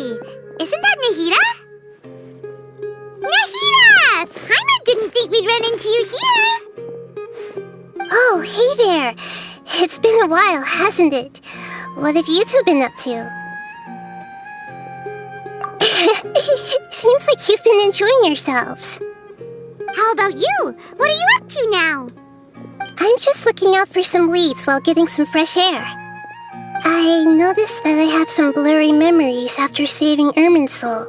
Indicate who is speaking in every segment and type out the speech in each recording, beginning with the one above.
Speaker 1: Hey, isn't that Nahida? Nahida! Paimon didn't think we'd run into you here.
Speaker 2: Oh, hey there. It's been a while, hasn't it? What have you two been up to? Seems like you've been enjoying yourselves.
Speaker 1: How about you? What are you up to now?
Speaker 2: I'm just looking out for some leads while getting some fresh air. I noticed that I have some blurry memories after saving Irminsul.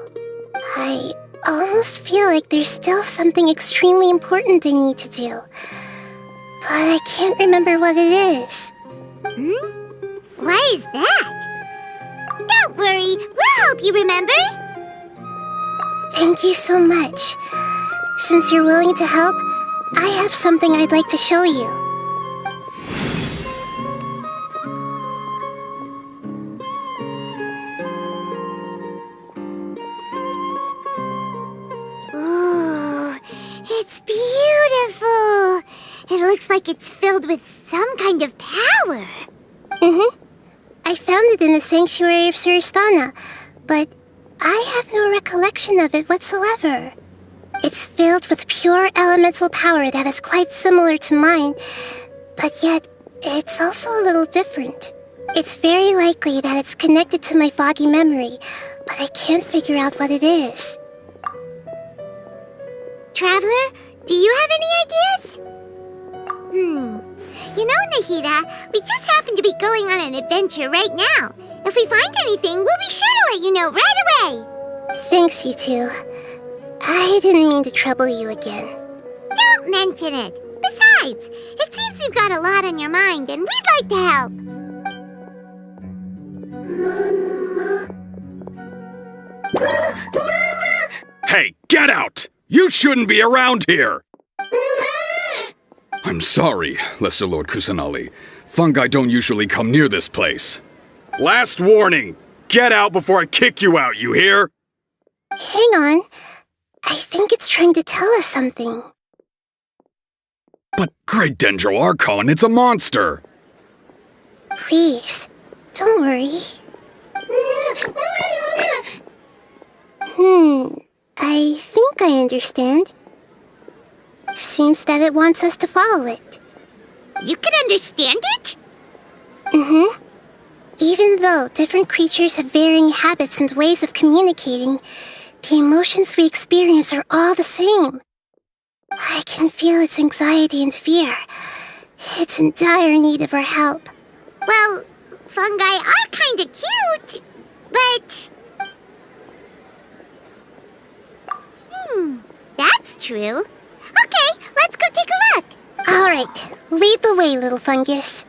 Speaker 2: I almost feel like there's still something extremely important I need to do. But I can't remember what it is.
Speaker 1: Why is that? Don't worry, we'll help you remember.
Speaker 2: Thank you so much. Since you're willing to help, I have something I'd like to show you.
Speaker 1: Ooh, it's beautiful. It looks like it's filled with some kind of power.
Speaker 2: I found it in the sanctuary of Suristana, but I have no recollection of it whatsoever. It's filled with pure elemental power that is quite similar to mine, but yet it's also a little different. It's very likely that it's connected to my foggy memory, but I can't figure out what it is.
Speaker 1: Traveler, do you have any ideas? You know, Nahida, we just happen to be going on an adventure right now. If we find anything, we'll be sure to let you know right away.
Speaker 2: Thanks, you two. I didn't mean to trouble you again.
Speaker 1: Don't mention it. Besides, it seems you've got a lot on your mind, and we'd like to help.
Speaker 3: Hey, get out! You shouldn't be around here! I'm sorry, Lesser Lord Kusanali. Fungi don't usually come near this place. Last warning! Get out before I kick you out, you hear?
Speaker 2: Hang on. I think it's trying to tell us something.
Speaker 3: But Great Dendro Archon, it's a monster!
Speaker 2: Please, don't worry. I think I understand. Seems that it wants us to follow it.
Speaker 1: You can understand it?
Speaker 2: Even though different creatures have varying habits and ways of communicating, the emotions we experience are all the same. I can feel its anxiety and fear. It's in dire need of our help.
Speaker 1: Well, fungi are kinda cute, but... that's true. Okay, let's go take a look.
Speaker 2: Alright, lead the way, little fungus.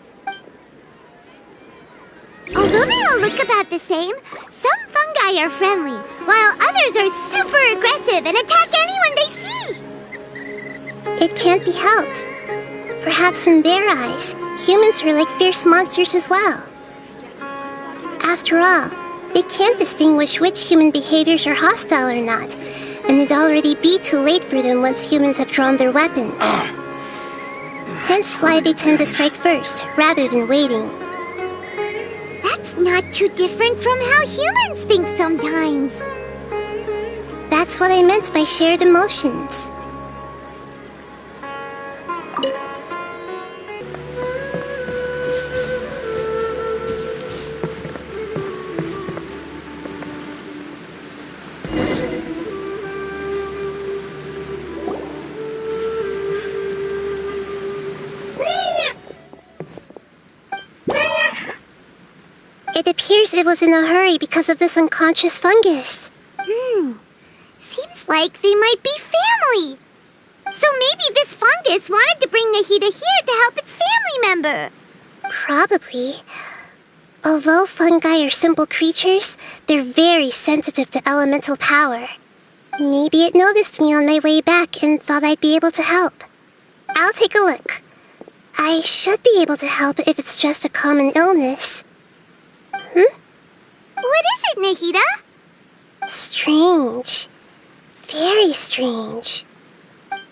Speaker 1: Although they all look about the same, some fungi are friendly, while others are super aggressive and attack anyone they see.
Speaker 2: It can't be helped. Perhaps in their eyes, humans are like fierce monsters as well. After all, they can't distinguish which human behaviors are hostile or not, and it'd already be too late for them once humans have drawn their weapons. Hence why they tend to strike first, rather than waiting.
Speaker 1: That's not too different from how humans think sometimes.
Speaker 2: That's what I meant by shared emotions. It appears it was in a hurry because of this unconscious fungus.
Speaker 1: Seems like they might be family. So maybe this fungus wanted to bring Nahida here to help its family member.
Speaker 2: Probably. Although fungi are simple creatures, they're very sensitive to elemental power. Maybe it noticed me on my way back and thought I'd be able to help. I'll take a look. I should be able to help if it's just a common illness.
Speaker 1: What is it, Nahida?
Speaker 2: Strange. Very strange.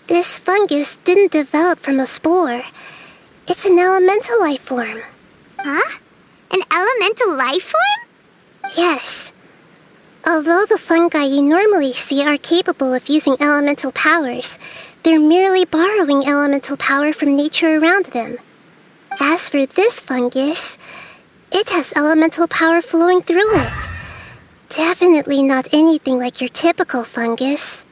Speaker 2: This fungus didn't develop from a spore. It's an elemental life form.
Speaker 1: Huh? An elemental life form?
Speaker 2: Yes. Although the fungi you normally see are capable of using elemental powers, they're merely borrowing elemental power from nature around them. As for this fungus, it has elemental power flowing through it. Definitely not anything like your typical fungus.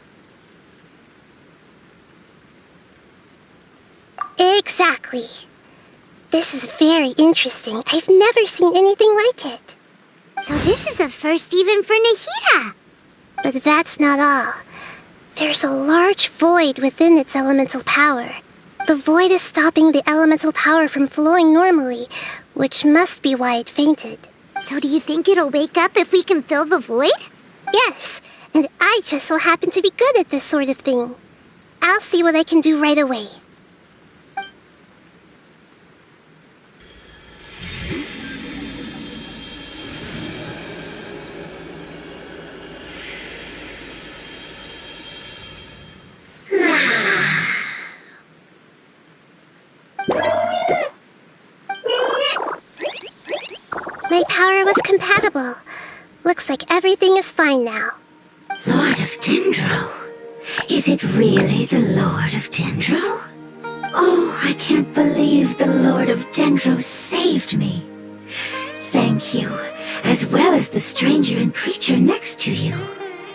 Speaker 2: Exactly. This is very interesting. I've never seen anything like it.
Speaker 1: So this is a first even for Nahida.
Speaker 2: But that's not all. There's a large void within its elemental power. The void is stopping the elemental power from flowing normally, which must be why it fainted.
Speaker 1: So do you think it'll wake up if we can fill the void?
Speaker 2: Yes, and I just so happen to be good at this sort of thing. I'll see what I can do right away. My power was compatible. Looks like everything is fine now.
Speaker 4: Lord of Dendro? Is it really the Lord of Dendro? Oh, I can't believe the Lord of Dendro saved me. Thank you, as well as the stranger and creature next to you.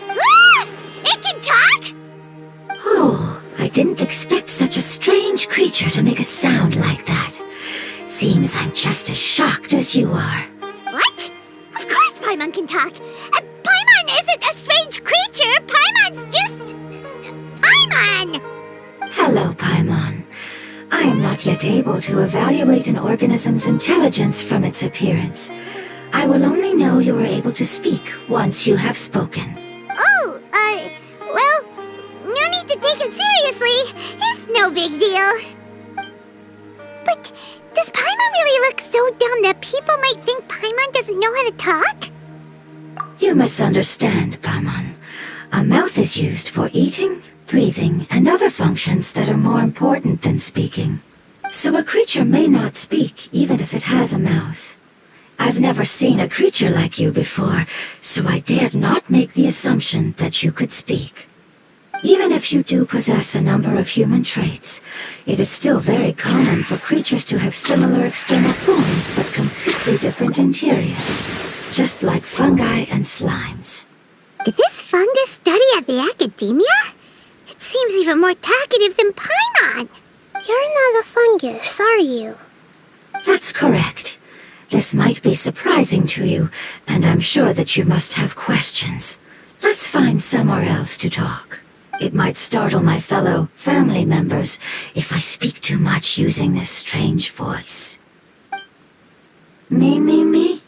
Speaker 1: Ah! It can talk?
Speaker 4: Oh, I didn't expect such a strange creature to make a sound like that. Seems I'm just as shocked as you are.
Speaker 1: What? Of course Paimon can talk. Paimon isn't a strange creature. Paimon's just... Paimon!
Speaker 4: Hello, Paimon. I am not yet able to evaluate an organism's intelligence from its appearance. I will only know you are able to speak once you have spoken.
Speaker 1: Oh, well, no need to take it seriously. It's no big deal. But does Paimon really look so dumb that people might think Paimon doesn't know how to talk?
Speaker 4: You misunderstand, Paimon. A mouth is used for eating, breathing, and other functions that are more important than speaking. So a creature may not speak even if it has a mouth. I've never seen a creature like you before, so I dared not make the assumption that you could speak. Even if you do possess a number of human traits, it is still very common for creatures to have similar external forms but completely different interiors, just like fungi and slimes.
Speaker 1: Did this fungus study at the academia? It seems even more talkative than Paimon.
Speaker 2: You're not a fungus, are you?
Speaker 4: That's correct. This might be surprising to you, and I'm sure that you must have questions. Let's find somewhere else to talk. It might startle my fellow family members if I speak too much using this strange voice. Me.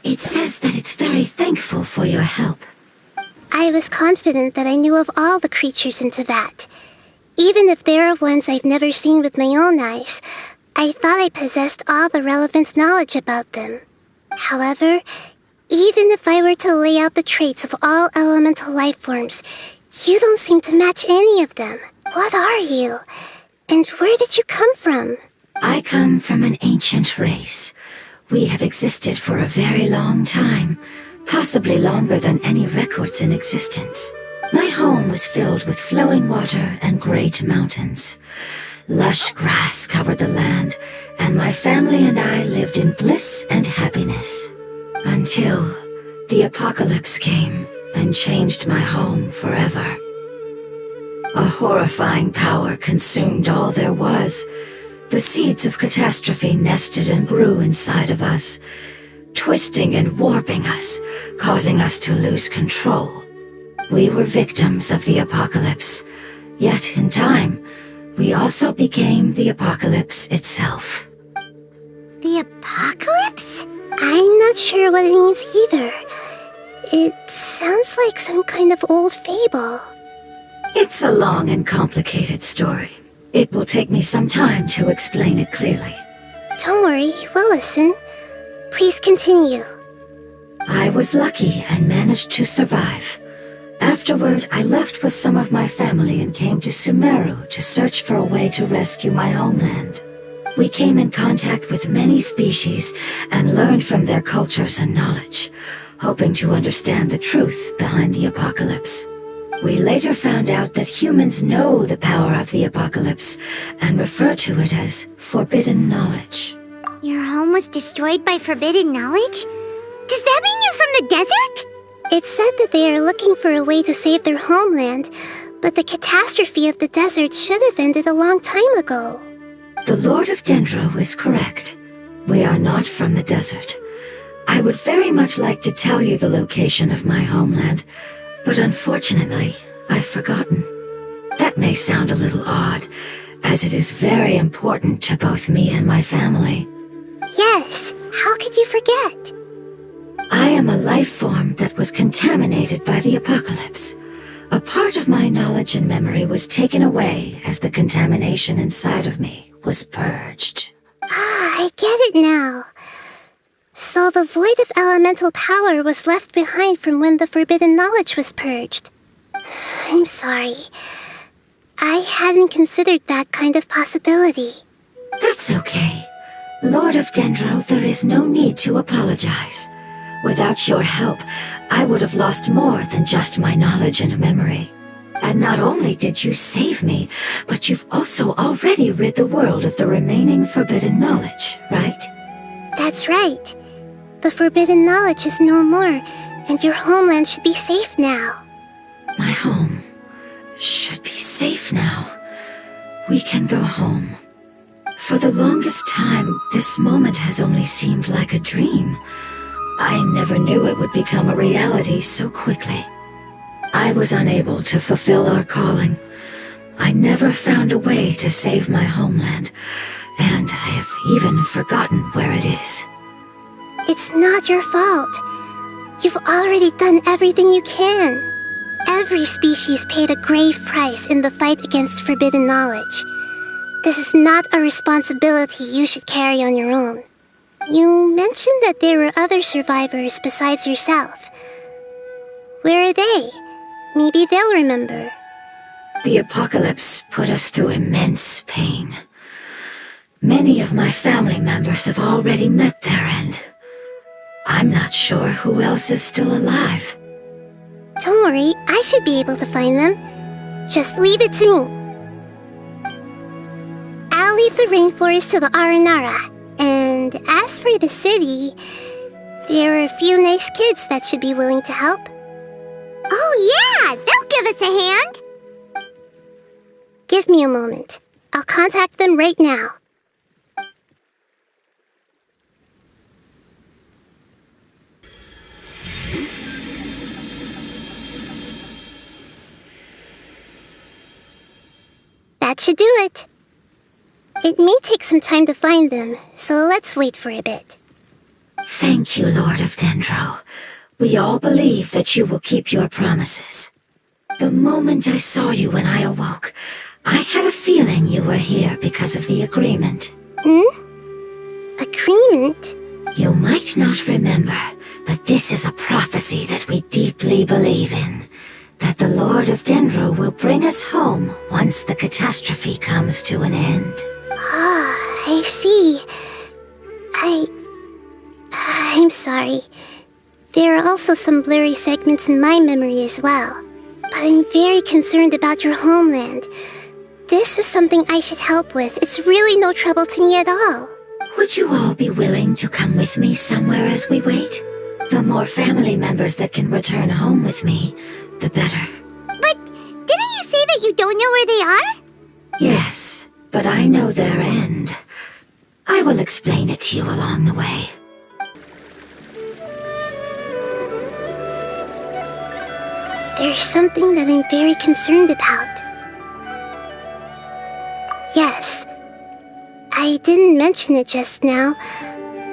Speaker 4: It says that it's very thankful for your help.
Speaker 2: I was confident that I knew of all the creatures in Teyvat. Even if there are ones I've never seen with my own eyes, I thought I possessed all the relevant knowledge about them. However, even if I were to lay out the traits of all elemental life forms, you don't seem to match any of them. What are you? And where did you come from?
Speaker 4: I come from an ancient race. We have existed for a very long time, possibly longer than any records in existence. My home was filled with flowing water and great mountains. Lush grass covered the land, and my family and I lived in bliss and happiness. Until the apocalypse came and changed my home forever. A horrifying power consumed all there was. The seeds of catastrophe nested and grew inside of us, twisting and warping us, causing us to lose control. We were victims of the apocalypse, yet in time, we also became the apocalypse itself.
Speaker 1: The apocalypse?
Speaker 2: I'm not sure what it means either. It sounds like some kind of old fable.
Speaker 4: It's a long and complicated story. It will take me some time to explain it clearly.
Speaker 2: Don't worry, we'll listen. Please continue.
Speaker 4: I was lucky and managed to survive. Afterward, I left with some of my family and came to Sumeru to search for a way to rescue my homeland. We came in contact with many species and learned from their cultures and knowledge, hoping to understand the truth behind the apocalypse. We later found out that humans know the power of the apocalypse and refer to it as forbidden knowledge.
Speaker 1: Your home was destroyed by forbidden knowledge? Does that mean you're from the desert?
Speaker 2: It's said that they are looking for a way to save their homeland, but the catastrophe of the desert should have ended a long time ago.
Speaker 4: The Lord of Dendro is correct. We are not from the desert. I would very much like to tell you the location of my homeland, but unfortunately, I've forgotten. That may sound a little odd, as it is very important to both me and my family.
Speaker 2: Yes, how could you forget?
Speaker 4: I am a life form that was contaminated by the apocalypse. A part of my knowledge and memory was taken away as the contamination inside of me was purged.
Speaker 2: Ah, I get it now. So the void of elemental power was left behind from when the forbidden knowledge was purged. I'm sorry. I hadn't considered that kind of possibility.
Speaker 4: That's okay. Lord of Dendro, there is no need to apologize. Without your help, I would have lost more than just my knowledge and memory. And not only did you save me, but you've also already rid the world of the remaining forbidden knowledge, right?
Speaker 2: That's right. The forbidden knowledge is no more, and your homeland should be safe now.
Speaker 4: My home should be safe now. We can go home. For the longest time, this moment has only seemed like a dream. I never knew it would become a reality so quickly. I was unable to fulfill our calling. I never found a way to save my homeland, and I have even forgotten where it is.
Speaker 2: It's not your fault. You've already done everything you can. Every species paid a grave price in the fight against forbidden knowledge. This is not a responsibility you should carry on your own. You mentioned that there were other survivors besides yourself. Where are they? Maybe they'll remember.
Speaker 4: The apocalypse put us through immense pain. Many of my family members have already met their end. I'm not sure who else is still alive.
Speaker 2: Don't worry, I should be able to find them. Just leave it to me. I'll leave the rainforest to the Aranara. And as for the city, there are a few nice kids that should be willing to help.
Speaker 1: Oh yeah, they'll give us a hand.
Speaker 2: Give me a moment. I'll contact them right now. That should do it. It may take some time to find them, so let's wait for a bit.
Speaker 4: Thank you, Lord of Dendro. We all believe that you will keep your promises. The moment I saw you when I awoke, I had a feeling you were here because of the agreement.
Speaker 2: Agreement?
Speaker 4: You might not remember, but this is a prophecy that we deeply believe in. That the Lord of Dendro will bring us home once the catastrophe comes to an end.
Speaker 2: Ah, I see. I'm sorry. There are also some blurry segments in my memory as well. But I'm very concerned about your homeland. This is something I should help with. It's really no trouble to me at all.
Speaker 4: Would you all be willing to come with me somewhere as we wait? The more family members that can return home with me, the better.
Speaker 1: But didn't you say that you don't know where they are?
Speaker 4: Yes, but I know their end. I will explain it to you along the way.
Speaker 2: There's something that I'm very concerned about. Yes, I didn't mention it just now,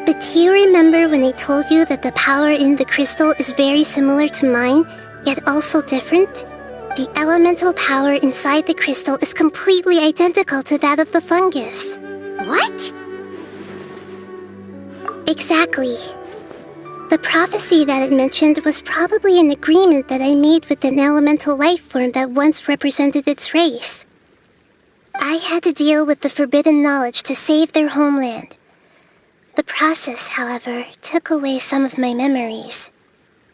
Speaker 2: but do you remember when I told you that the power in the crystal is very similar to mine, yet also different? The elemental power inside the crystal is completely identical to that of the fungus.
Speaker 1: What?
Speaker 2: Exactly. The prophecy that it mentioned was probably an agreement that I made with an elemental life form that once represented its race. I had to deal with the forbidden knowledge to save their homeland. The process, however, took away some of my memories.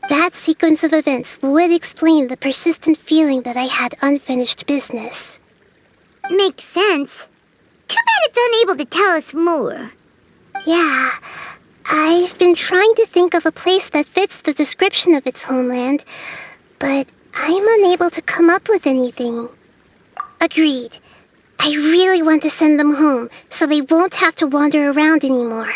Speaker 2: That sequence of events would explain the persistent feeling that I had unfinished business.
Speaker 1: Makes sense. Too bad it's unable to tell us more.
Speaker 2: Yeah, I've been trying to think of a place that fits the description of its homeland, but I'm unable to come up with anything. Agreed. I really want to send them home, so they won't have to wander around anymore.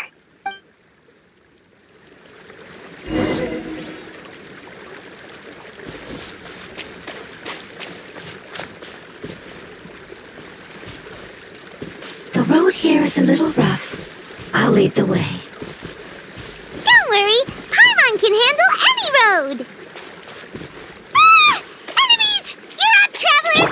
Speaker 4: The road here is a little rough. I'll lead the way.
Speaker 1: Don't worry, Paimon can handle any road! Ah! Enemies! You're up, traveler!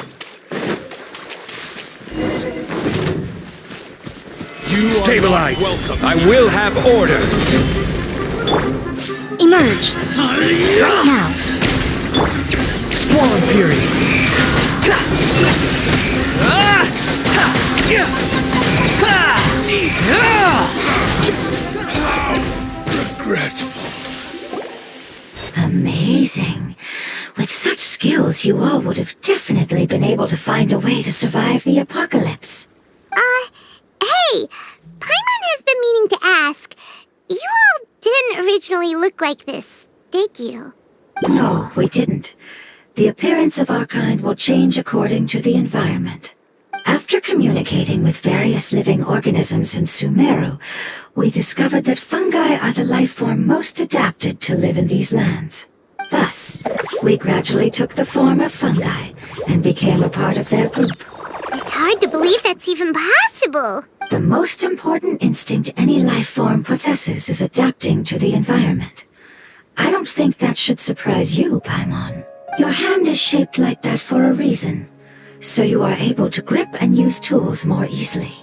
Speaker 5: Stabilize! I will have order!
Speaker 6: Emerge. Now.
Speaker 5: Squall Fury! Regretful.
Speaker 4: Amazing. With such skills, you all would have definitely been able to find a way to survive the apocalypse.
Speaker 1: Hey! Paimon has been meaning to ask. You all didn't originally look like this, did you?
Speaker 4: No, we didn't. The appearance of our kind will change according to the environment. After communicating with various living organisms in Sumeru, we discovered that fungi are the life form most adapted to live in these lands. Thus, we gradually took the form of fungi and became a part of their group.
Speaker 1: It's hard to believe that's even possible.
Speaker 4: The most important instinct any life form possesses is adapting to the environment. I don't think that should surprise you, Paimon. Your hand is shaped like that for a reason, so you are able to grip and use tools more easily.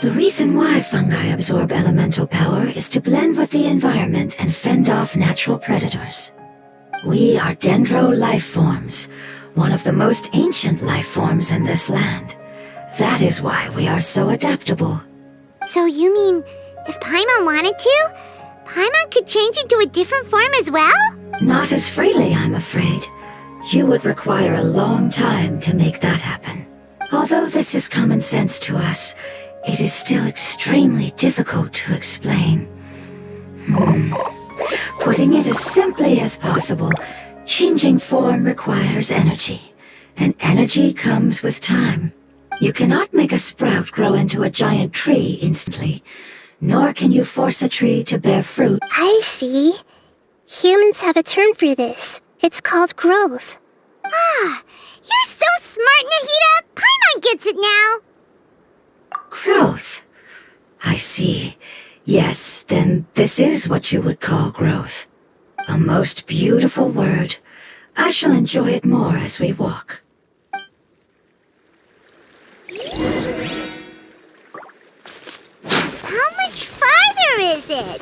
Speaker 4: The reason why fungi absorb elemental power is to blend with the environment and fend off natural predators. We are dendro life forms, one of the most ancient life forms in this land. That is why we are so adaptable.
Speaker 1: So you mean, if Paimon wanted to, Paimon could change into a different form as well?
Speaker 4: Not as freely, I'm afraid. You would require a long time to make that happen. Although this is common sense to us, it is still extremely difficult to explain. Putting it as simply as possible, changing form requires energy, and energy comes with time. You cannot make a sprout grow into a giant tree instantly, nor can you force a tree to bear fruit.
Speaker 2: I see. Humans have a term for this. It's called growth.
Speaker 1: Ah, you're so smart, Nahida! Paimon gets it now!
Speaker 4: Growth. I see. Yes, then this is what you would call growth. A most beautiful word. I shall enjoy it more as we walk.
Speaker 1: How much farther is it?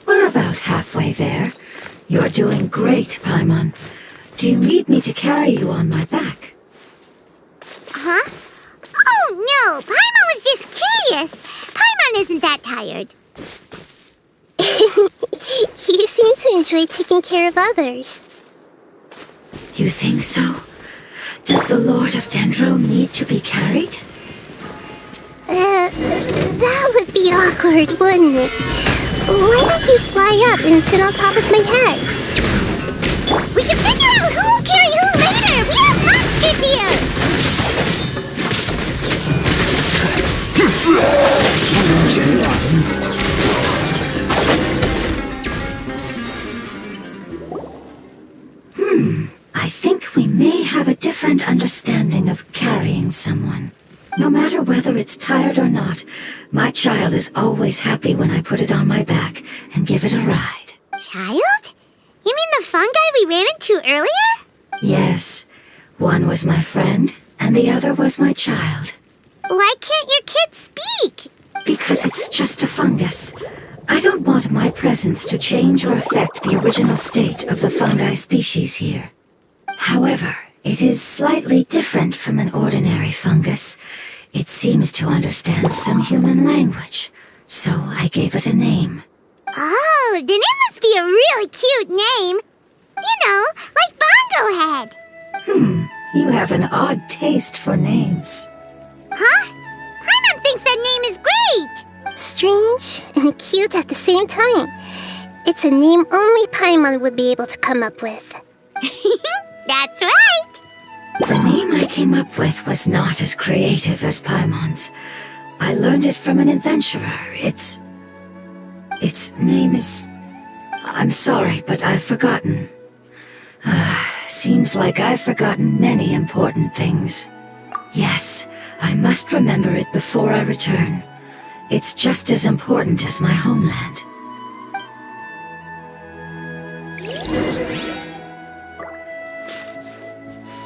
Speaker 4: We're about halfway there. You're doing great, Paimon. Do you need me to carry you on my back?
Speaker 1: Huh? Oh no, Paimon was just curious. Paimon isn't that tired.
Speaker 2: You seem to enjoy taking care of others.
Speaker 4: You think so? Does the Lord of Dendro need to be carried?
Speaker 2: That would be awkward, wouldn't it? Why don't you fly up and sit on top of my head?
Speaker 1: We can figure out who will carry who later! We have monsters here!
Speaker 4: I think we may have a different understanding of carrying someone. No matter whether it's tired or not, my child is always happy when I put it on my back and give it a ride.
Speaker 1: Child? You mean the fungi we ran into earlier?
Speaker 4: Yes, one was my friend, and the other was my child.
Speaker 1: Why can't your kid speak?
Speaker 4: Because it's just a fungus. I don't want my presence to change or affect the original state of the fungi species here. However, It is slightly different from an ordinary fungus. It seems to understand some human language, so I gave it a name.
Speaker 1: Oh, then it must be a really cute name. You know, like Bongo Head.
Speaker 4: You have an odd taste for names.
Speaker 1: Huh? Paimon thinks that name is great.
Speaker 2: Strange and cute at the same time. It's a name only Paimon would be able to come up with.
Speaker 1: That's right.
Speaker 4: The name I came up with was not as creative as Paimon's. I learned it from an adventurer. Its name is... I'm sorry, but I've forgotten. Seems like I've forgotten many important things. Yes, I must remember it before I return. It's just as important as my homeland.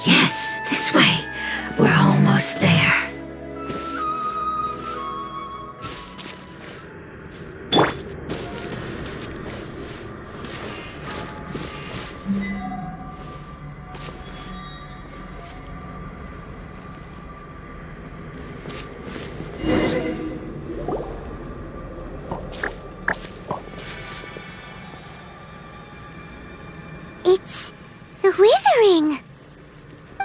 Speaker 4: Yes, this way. We're almost there.
Speaker 1: It's the Withering.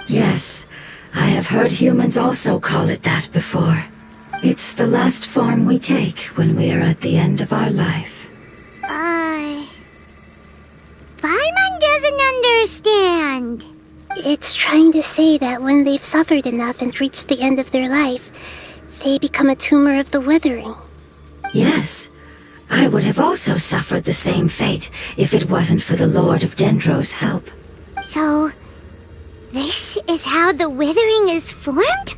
Speaker 4: Yes, I have heard humans also call it that before. It's the last form we take when we are at the end of our life.
Speaker 1: Paimon doesn't understand.
Speaker 2: It's trying to say that when they've suffered enough and reached the end of their life, they become a tumor of the Withering.
Speaker 4: Yes, I would have also suffered the same fate if it wasn't for the Lord of Dendro's help.
Speaker 1: So, this is how the Withering is formed?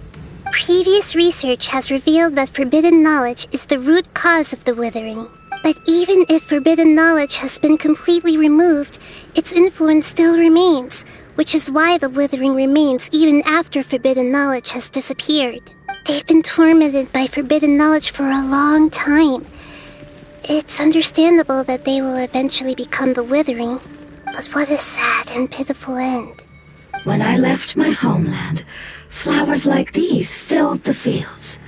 Speaker 2: Previous research has revealed that forbidden knowledge is the root cause of the Withering. But even if forbidden knowledge has been completely removed, its influence still remains, which is why the Withering remains even after forbidden knowledge has disappeared. They've been tormented by forbidden knowledge for a long time. It's understandable that they will eventually become the Withering, but what a sad and pitiful end.
Speaker 4: When I left my homeland, flowers like these filled the fields.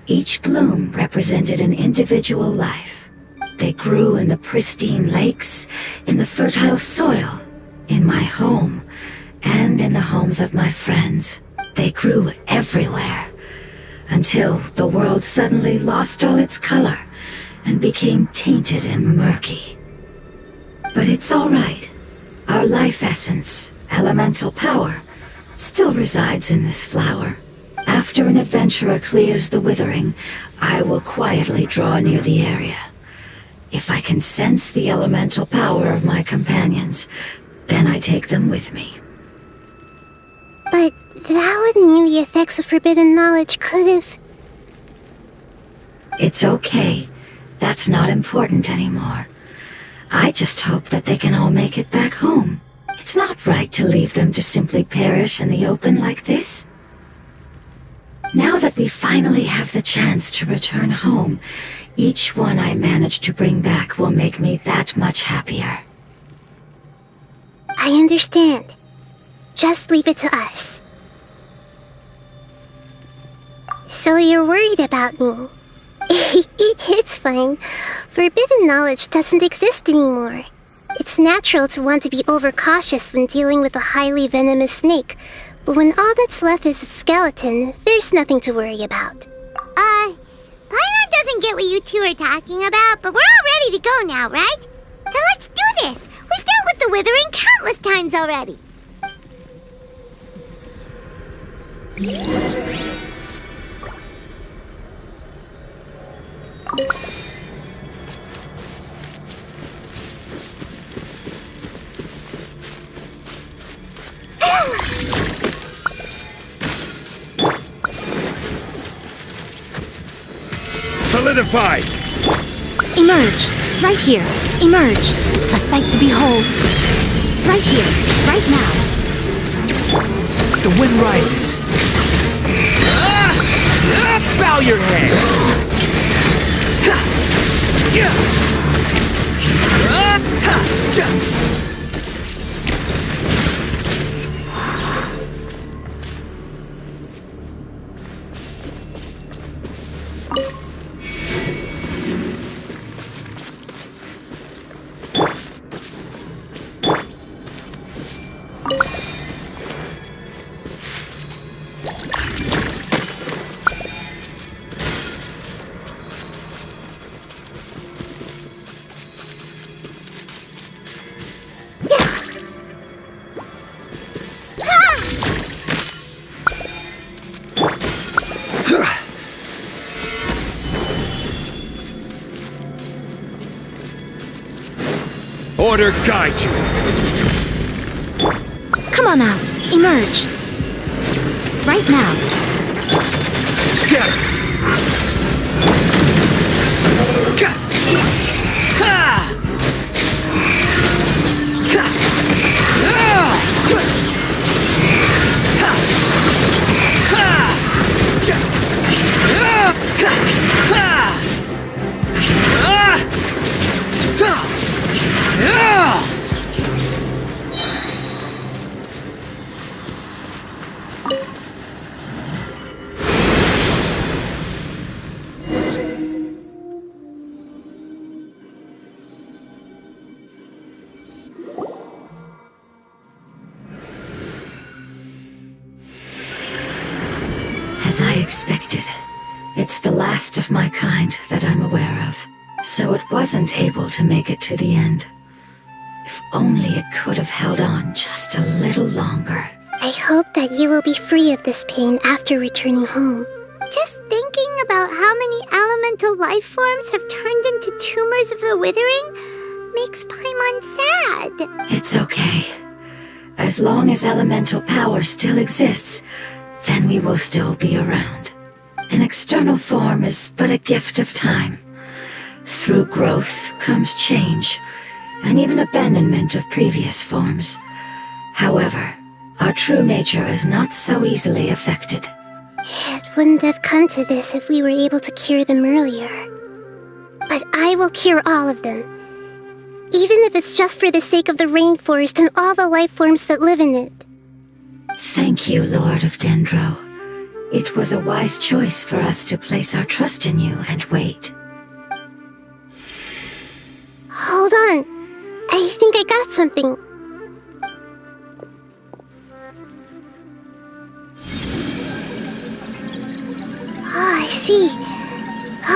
Speaker 4: Each bloom represented an individual life. They grew in the pristine lakes, in the fertile soil, in my home, and in the homes of my friends. They grew everywhere, until the world suddenly lost all its color and became tainted and murky. But it's all right. Our life essence, elemental power, still resides in this flower. After an adventurer clears the Withering, I will quietly draw near the area. If I can sense the elemental power of my companions, then I take them with me.
Speaker 2: But that would mean the effects of forbidden knowledge could have...
Speaker 4: It's okay. That's not important anymore. I just hope that they can all make it back home. It's not right to leave them to simply perish in the open like this. Now that we finally have the chance to return home, each one I manage to bring back will make me that much happier.
Speaker 2: I understand. Just leave it to us. So you're worried about me? It's fine. Forbidden knowledge doesn't exist anymore. It's natural to want to be overcautious when dealing with a highly venomous snake, but when all that's left is its skeleton, there's nothing to worry about.
Speaker 1: Paimon doesn't get what you two are talking about, but we're all ready to go now, right? Then let's do this! We've dealt with the Withering countless times already!
Speaker 5: Solidify!
Speaker 6: Emerge! Right here! Emerge! A sight to behold! Right here! Right now!
Speaker 5: The wind rises. Bow your head! Order guide you.
Speaker 6: Come on out. Emerge. Right now.
Speaker 5: Scatter.
Speaker 4: As I expected, it's the last of my kind that I'm aware of, so it wasn't able to make it to the end. If only it could have held on just a little longer.
Speaker 2: I hope that you will be free of this pain after returning home.
Speaker 1: Just thinking about how many elemental life forms have turned into tumors of the withering makes Paimon sad.
Speaker 4: It's okay. As long as elemental power still exists, then we will still be around. An external form is but a gift of time. Through growth comes change, and even abandonment of previous forms. However, our true nature is not so easily affected.
Speaker 2: It wouldn't have come to this if we were able to cure them earlier. But I will cure all of them. Even if it's just for the sake of the rainforest and all the life forms that live in it.
Speaker 4: Thank you, Lord of Dendro. It was a wise choice for us to place our trust in you and wait.
Speaker 2: Hold on. I think I got something. Oh, I see.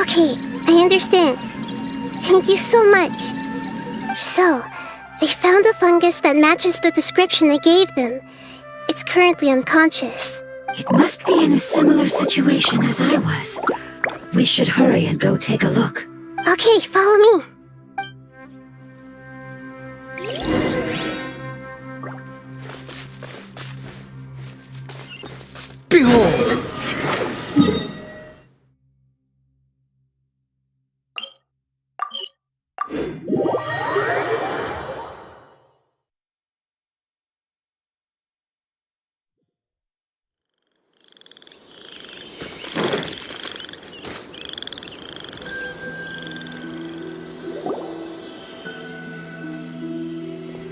Speaker 2: Okay, I understand. Thank you so much. So, they found a fungus that matches the description I gave them. It's currently unconscious.
Speaker 4: It must be in a similar situation as I was. We should hurry and go take a look.
Speaker 2: Okay, follow me.
Speaker 5: Behold!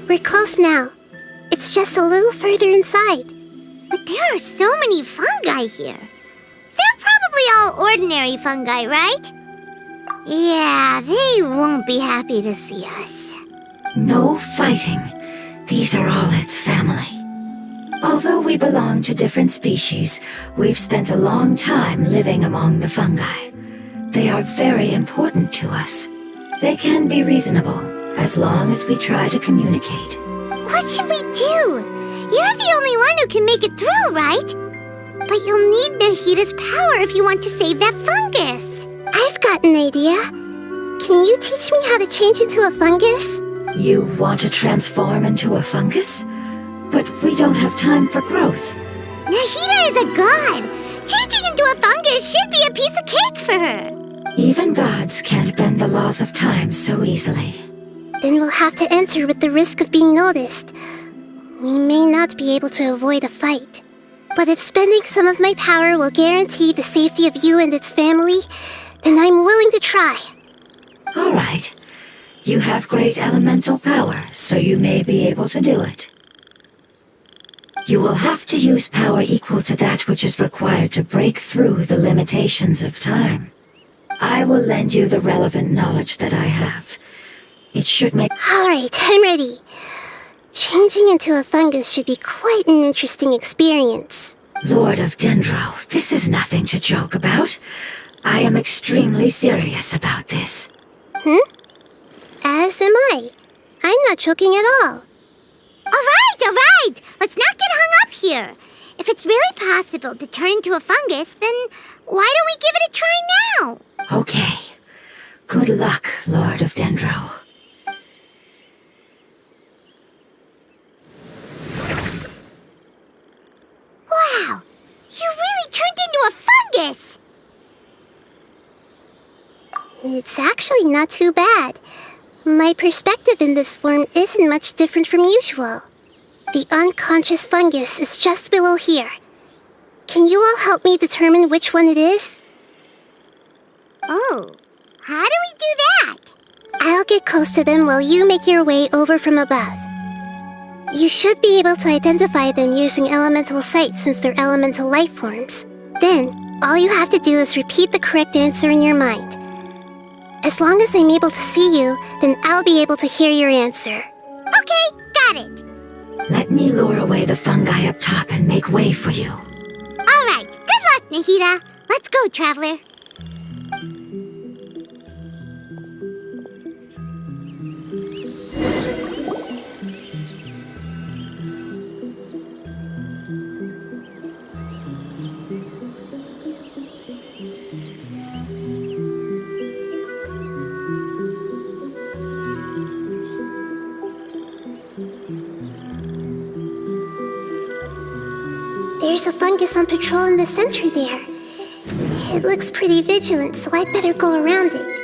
Speaker 2: We're close now. It's just a little further inside.
Speaker 1: But there are so many fungi here. They're probably all ordinary fungi, right? Yeah, they won't be happy to see us.
Speaker 4: No fighting. These are all its family. Although we belong to different species, we've spent a long time living among the fungi. They are very important to us. They can be reasonable, as long as we try to communicate.
Speaker 1: What should we do? You're the only one who can make it through, right? But you'll need Nahida's power if you want to save that fungus.
Speaker 2: I've got an idea. Can you teach me how to change into a fungus?
Speaker 4: You want to transform into a fungus? But we don't have time for growth.
Speaker 1: Nahida is a god. Changing into a fungus should be a piece of cake for her.
Speaker 4: Even gods can't bend the laws of time so easily.
Speaker 2: Then we'll have to enter with the risk of being noticed. We may not be able to avoid a fight. But if spending some of my power will guarantee the safety of you and its family, then I'm willing to try.
Speaker 4: All right. You have great elemental power, so you may be able to do it. You will have to use power equal to that which is required to break through the limitations of time. I will lend you the relevant knowledge that I have. It should make...
Speaker 2: Alright, I'm ready. Changing into a fungus should be quite an interesting experience.
Speaker 4: Lord of Dendro, this is nothing to joke about. I am extremely serious about this.
Speaker 2: As am I. I'm not joking at all.
Speaker 1: Alright! Let's not get hung up here. If it's really possible to turn into a fungus, then why don't we give it a try now?
Speaker 4: Okay. Good luck, Lord of Dendro.
Speaker 1: Wow! You really turned into a fungus!
Speaker 2: It's actually not too bad. My perspective in this form isn't much different from usual. The unconscious fungus is just below here. Can you all help me determine which one it is?
Speaker 1: Oh, how do we do that?
Speaker 2: I'll get close to them while you make your way over from above. You should be able to identify them using elemental sight since they're elemental life forms. Then, all you have to do is repeat the correct answer in your mind. As long as I'm able to see you, then I'll be able to hear your answer.
Speaker 1: Okay, got it.
Speaker 4: Let me lure away the fungi up top and make way for you.
Speaker 1: Alright, good luck, Nahida. Let's go, Traveler.
Speaker 2: There's a fungus on patrol in the center there. It looks pretty vigilant, so I'd better go around it.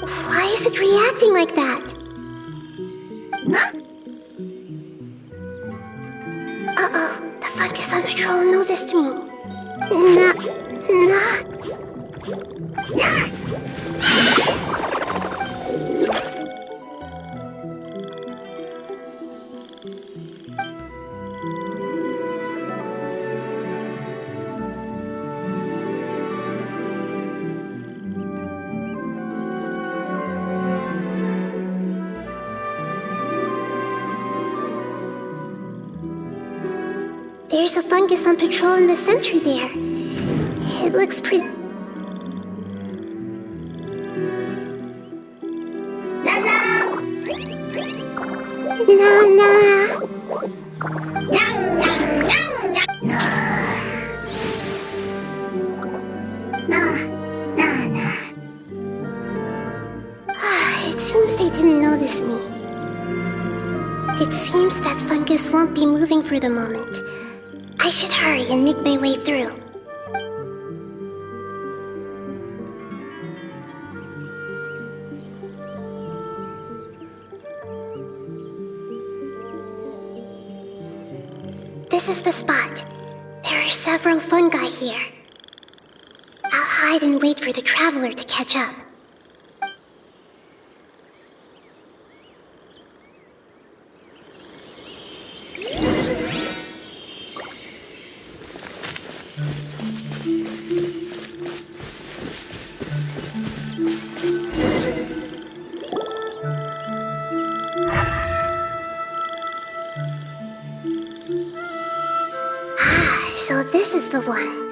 Speaker 2: Why is it reacting like that? Uh-oh, the fungus on patrol noticed me. There's a fungus on patrol in the center there. It looks pretty... It seems they didn't notice me. It seems that fungus won't be moving for the moment. I should hurry and make my way through. This is the spot. There are several fungi here. I'll hide and wait for the traveler to catch up. So this is the one.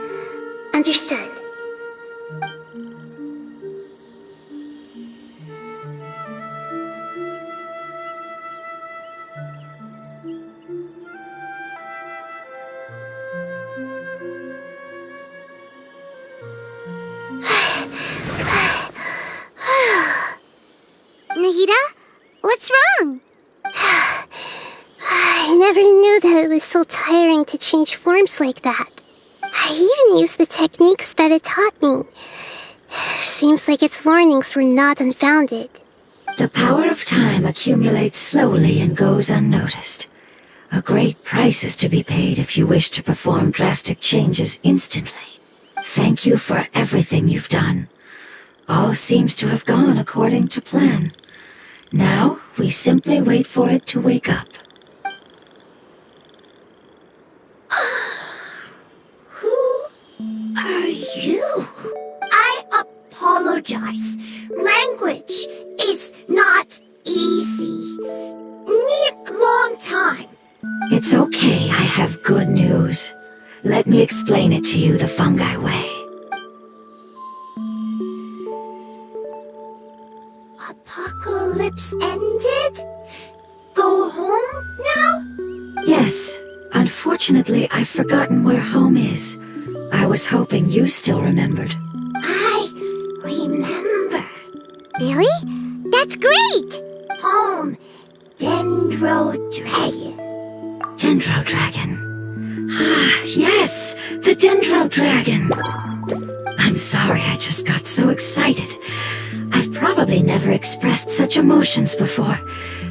Speaker 2: Understood.
Speaker 1: Nahida? What's wrong?
Speaker 2: I never knew that it was so tiring to change forms like that. I even used the techniques that it taught me. Seems like its warnings were not unfounded.
Speaker 4: The power of time accumulates slowly and goes unnoticed. A great price is to be paid if you wish to perform drastic changes instantly. Thank you for everything you've done. All seems to have gone according to plan. Now, we simply wait for it to wake up.
Speaker 7: apologize. Language is not easy. Need long time.
Speaker 4: It's okay, I have good news. Let me explain it to you the fungi way.
Speaker 7: Apocalypse ended? Go home now?
Speaker 4: Yes. Unfortunately, I've forgotten where home is. I was hoping you still remembered.
Speaker 7: I remember.
Speaker 1: Really? That's great!
Speaker 7: Home, Dendro Dragon.
Speaker 4: Dendro Dragon. Ah, yes! The Dendro Dragon! I'm sorry, I just got so excited. I've probably never expressed such emotions before.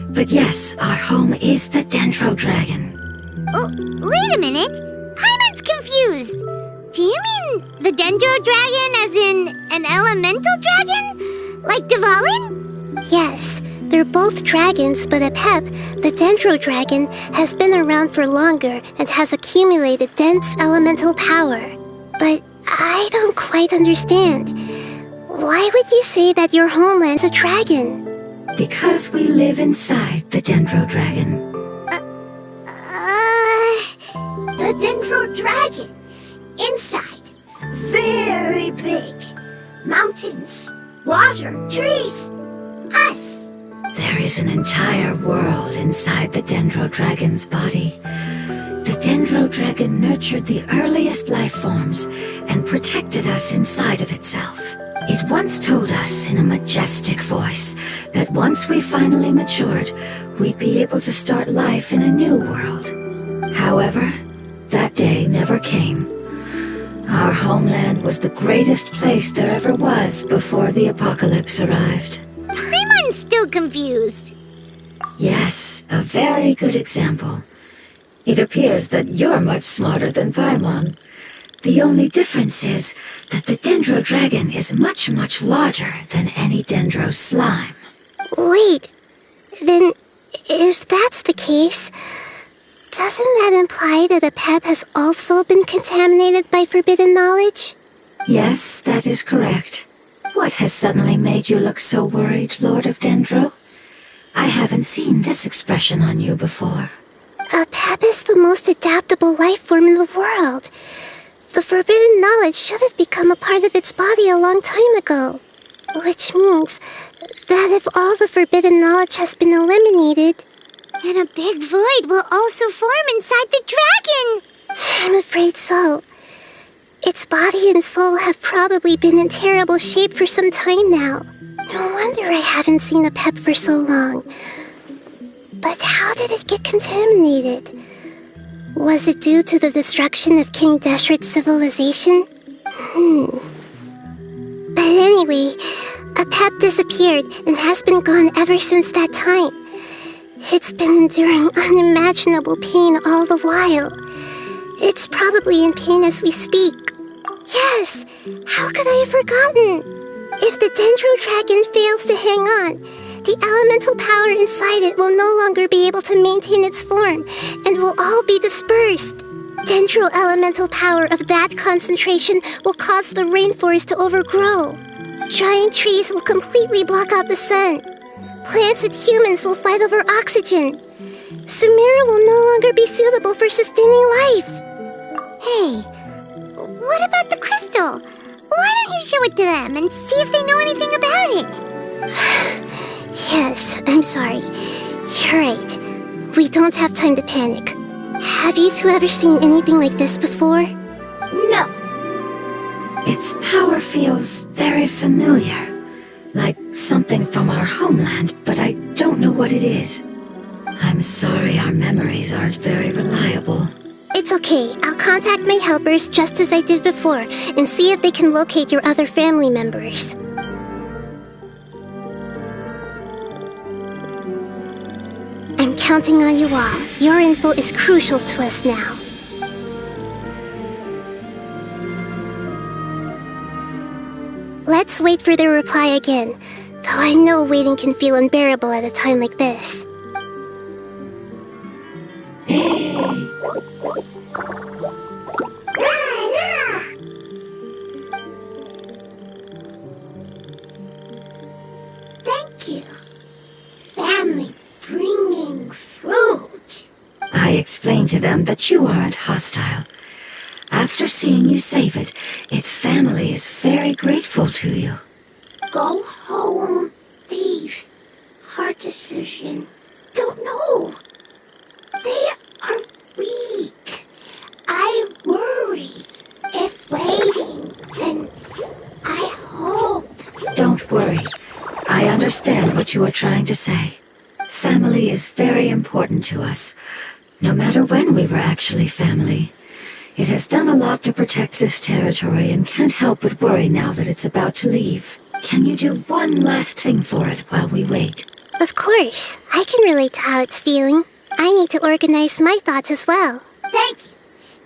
Speaker 4: But yes, our home is the Dendro Dragon.
Speaker 1: Oh, wait a minute. Paimon's confused. Do you mean the Dendro Dragon as in an elemental dragon? Like Dvalin?
Speaker 2: Yes, they're both dragons, but Apep, the Dendro Dragon, has been around for longer and has accumulated dense elemental power. But I don't quite understand. Why would you say that your homeland's a dragon?
Speaker 4: Because we live inside the Dendro Dragon.
Speaker 7: The Dendro Dragon. Inside. Very big. Mountains. Water. Trees. Us.
Speaker 4: There is an entire world inside the Dendro Dragon's body. The Dendro Dragon nurtured the earliest life forms and protected us inside of itself. It once told us in a majestic voice that once we finally matured, we'd be able to start life in a new world. However, that day never came. Our homeland was the greatest place there ever was before the apocalypse arrived.
Speaker 1: Paimon's still confused.
Speaker 4: Yes, a very good example. It appears that you're much smarter than Paimon. The only difference is that the Dendro Dragon is much, much larger than any Dendro slime.
Speaker 2: Wait, then if that's the case, doesn't that imply that Apep has also been contaminated by forbidden knowledge?
Speaker 4: Yes, that is correct. What has suddenly made you look so worried, Lord of Dendro? I haven't seen this expression on you before.
Speaker 2: Apep is the most adaptable life form in the world. The forbidden knowledge should have become a part of its body a long time ago. Which means that if all the forbidden knowledge has been eliminated,
Speaker 1: then a big void will also form inside the dragon.
Speaker 2: I'm afraid so. Its body and soul have probably been in terrible shape for some time now. No wonder I haven't seen Apep for so long. But how did it get contaminated? Was it due to the destruction of King Deshret's civilization? But anyway, Apep disappeared and has been gone ever since that time. It's been enduring unimaginable pain all the while. It's probably in pain as we speak. Yes, how could I have forgotten? If the Dendro Dragon fails to hang on, the elemental power inside it will no longer be able to maintain its form and will all be dispersed. Dendro elemental power of that concentration will cause the rainforest to overgrow. Giant trees will completely block out the sun. Plants and humans will fight over oxygen. Sumeru will no longer be suitable for sustaining life.
Speaker 1: Hey, what about the crystal? Why don't you show it to them and see if they know anything about it?
Speaker 2: Yes, I'm sorry. You're right. We don't have time to panic. Have you two ever seen anything like this before?
Speaker 7: No.
Speaker 4: Its power feels very familiar. Like something from our homeland, but I don't know what it is. I'm sorry our memories aren't very reliable.
Speaker 2: It's okay. I'll contact my helpers just as I did before and see if they can locate your other family members. I'm counting on you all. Your info is crucial to us now. Let's wait for their reply again, though I know waiting can feel unbearable at a time like this.
Speaker 4: I explained to them that you aren't hostile. After seeing you save it, its family is very grateful to you.
Speaker 7: Go home. Leave. Hard decision. Don't know. They are weak. I worry. If waiting, then I hope.
Speaker 4: Don't worry. I understand what you are trying to say. Family is very important to us, no matter when we were actually family. It has done a lot to protect this territory and can't help but worry now that it's about to leave. Can you do one last thing for it while we wait?
Speaker 2: Of course. I can relate to how it's feeling. I need to organize my thoughts as well.
Speaker 7: Thank you.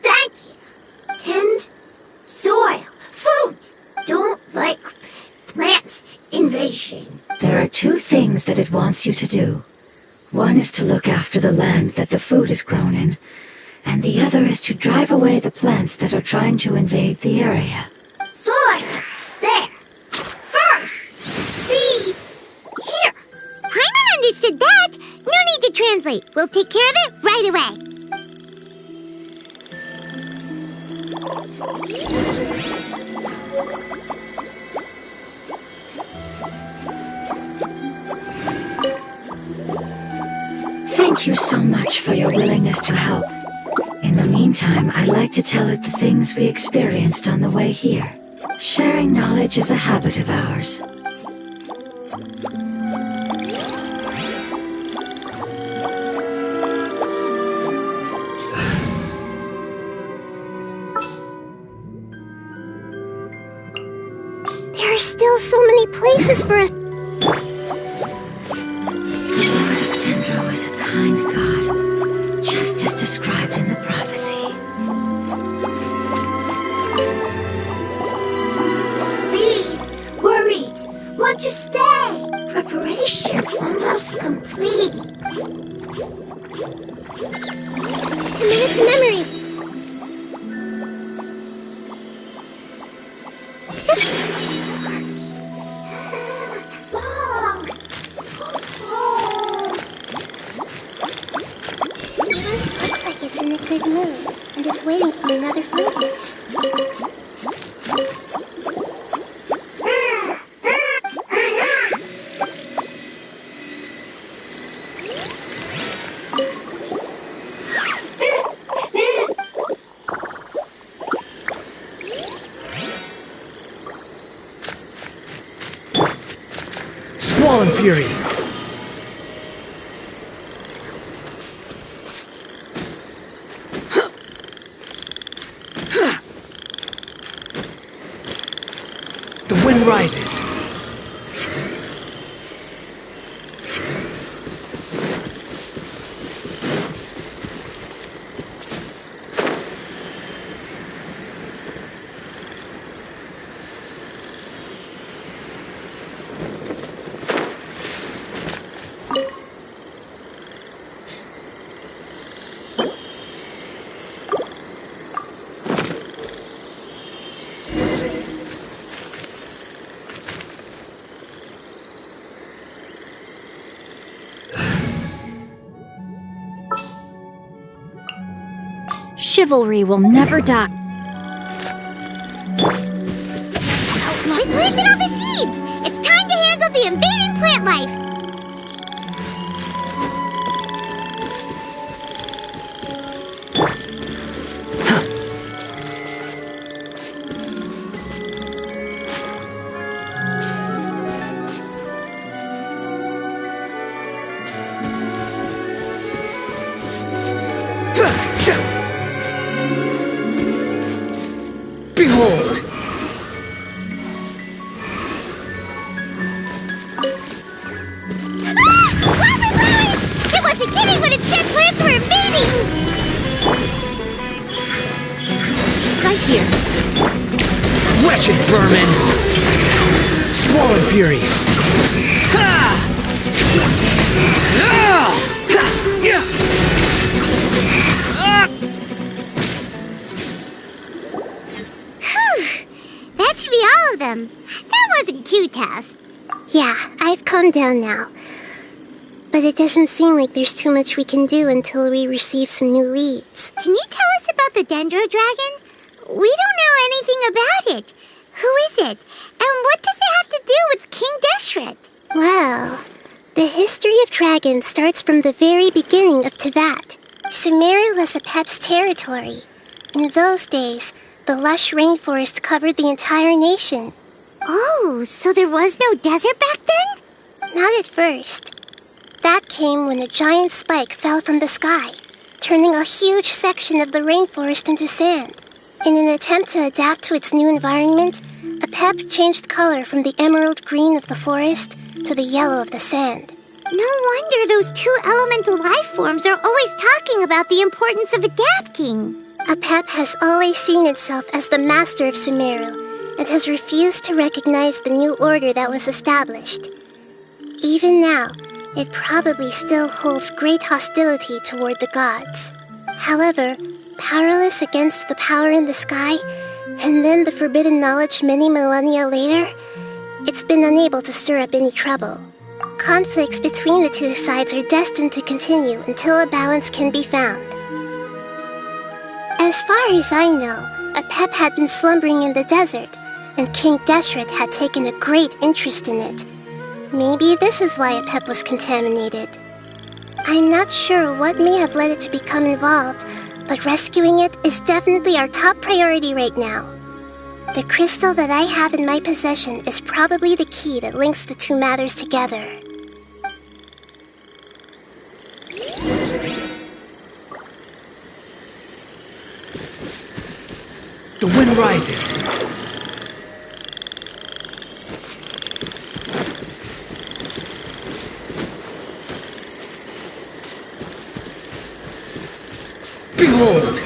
Speaker 7: Thank you. Tend soil. Food. Don't like plant invasion.
Speaker 4: There are two things that it wants you to do. One is to look after the land that the food is grown in, and the other is to drive away the plants that are trying to invade the area.
Speaker 7: Soil. There. First. Seed. Here.
Speaker 1: Paimon understood that. No need to translate. We'll take care of it right away.
Speaker 4: Thank you so much for your willingness to help. In the meantime, I'd like to tell it the things we experienced on the way here. Sharing knowledge is a habit of ours.
Speaker 2: There are still so many places for us.
Speaker 4: Is a kind god, just as described in the prophecy.
Speaker 7: Leave. Worried. Want to stay. Preparation almost complete.
Speaker 2: Commit to memory. Looks like it's in a good mood and is waiting for another focus.
Speaker 5: Squall and Fury! The wind rises.
Speaker 6: Chivalry will never die.
Speaker 1: We planted all the seeds! It's time to handle the invading plant life!
Speaker 5: Behold!
Speaker 1: It wasn't kidding when it said plants were invading!
Speaker 6: Right here.
Speaker 5: Wretched vermin! Squall and Fury! Ha! Ah! Yeah! Ah!
Speaker 1: That should be all of them. That wasn't too tough.
Speaker 2: Yeah, I've calmed down now. but it doesn't seem like there's too much we can do until we receive some new leads.
Speaker 1: Can you tell us about the Dendro Dragon? We don't know anything about it. Who is it? And what does it have to do with King Deshret?
Speaker 2: Well, the history of dragons starts from the very beginning of Teyvat. Sumeru was Apep's territory. In those days, the lush rainforest covered the entire nation.
Speaker 1: Oh, so there was no desert back then?
Speaker 2: Not at first. That came when a giant spike fell from the sky, turning a huge section of the rainforest into sand. In an attempt to adapt to its new environment, Apep changed color from the emerald green of the forest to the yellow of the sand.
Speaker 1: No wonder those two elemental life forms are always talking about the importance of adapting.
Speaker 2: Apep has always seen itself as the master of Sumeru and has refused to recognize the new order that was established. Even now, it probably still holds great hostility toward the gods. However, powerless against the power in the sky, and then the forbidden knowledge many millennia later, it's been unable to stir up any trouble. Conflicts between the two sides are destined to continue until a balance can be found. As far as I know, Apep had been slumbering in the desert, and King Deshret had taken a great interest in it. Maybe this is why Apep was contaminated. I'm not sure what may have led it to become involved, but rescuing it is definitely our top priority right now. The crystal that I have in my possession is probably the key that links the two matters together.
Speaker 5: The wind rises. Behold!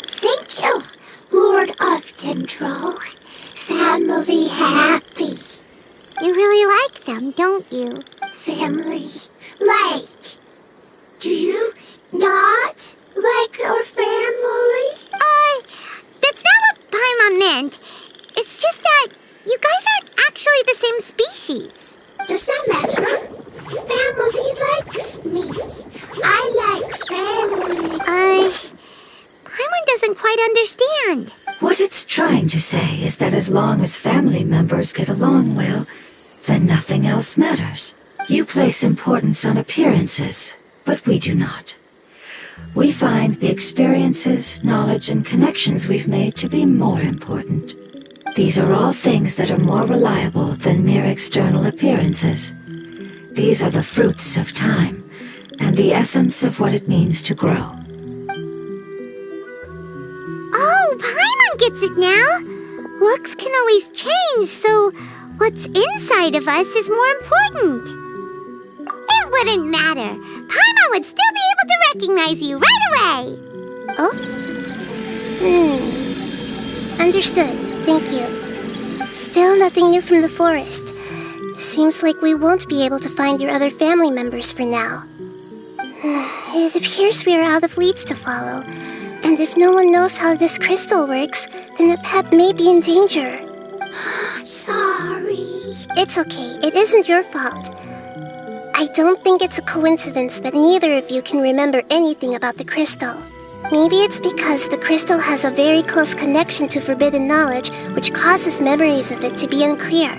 Speaker 7: Thank you, Lord of Dendro. Family happy.
Speaker 1: You really like them, don't you?
Speaker 7: Family like. Do you not like your family?
Speaker 1: That's not what Paimon meant. It's just that you guys aren't actually the same species.
Speaker 7: Does that matter? Family likes me. I like family.
Speaker 1: Paimon doesn't quite understand.
Speaker 4: What it's trying to say is that as long as family members get along well, then nothing else matters. You place importance on appearances, but we do not. We find the experiences, knowledge, and connections we've made to be more important. These are all things that are more reliable than mere external appearances. These are the fruits of time, and the essence of what it means to grow.
Speaker 1: Oh, Paimon gets it now. Looks can always change, so what's inside of us is more important. It wouldn't matter. Paimon would still be able to recognize you right away.
Speaker 2: Oh? Understood. Thank you. Still nothing new from the forest. Seems like we won't be able to find your other family members for now. It appears we are out of leads to follow. And if no one knows how this crystal works, then Apep may be in danger.
Speaker 7: Sorry.
Speaker 2: It's okay. It isn't your fault. I don't think it's a coincidence that neither of you can remember anything about the crystal. Maybe it's because the crystal has a very close connection to forbidden knowledge, which causes memories of it to be unclear.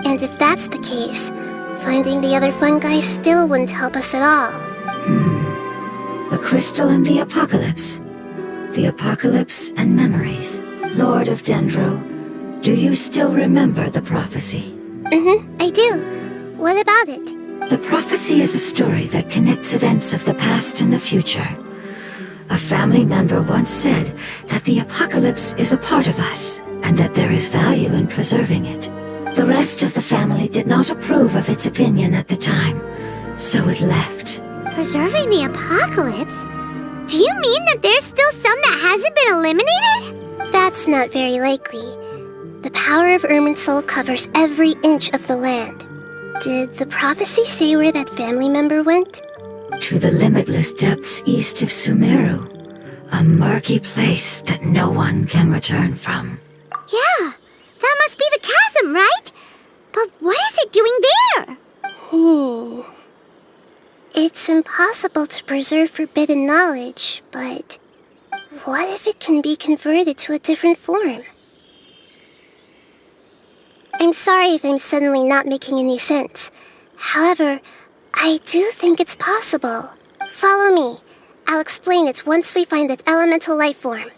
Speaker 2: And if that's the case, finding the other fungi still wouldn't help us at all.
Speaker 4: The crystal and the apocalypse. The apocalypse and memories. Lord of Dendro, do you still remember the prophecy?
Speaker 2: I do. What about it?
Speaker 4: The prophecy is a story that connects events of the past and the future. A family member once said that the apocalypse is a part of us, and that there is value in preserving it. The rest of the family did not approve of its opinion at the time, so it left.
Speaker 1: Preserving the apocalypse? Do you mean that there's still some that hasn't been eliminated?
Speaker 2: That's not very likely. The power of Irminsul covers every inch of the land. Did the prophecy say where that family member went?
Speaker 4: To the limitless depths east of Sumeru. A murky place that no one can return from.
Speaker 1: Yeah, that must be the chasm, right? But what is it doing there?
Speaker 2: It's impossible to preserve forbidden knowledge, but what if it can be converted to a different form? I'm sorry if I'm suddenly not making any sense. However, I do think it's possible. Follow me. I'll explain it once we find that elemental life form.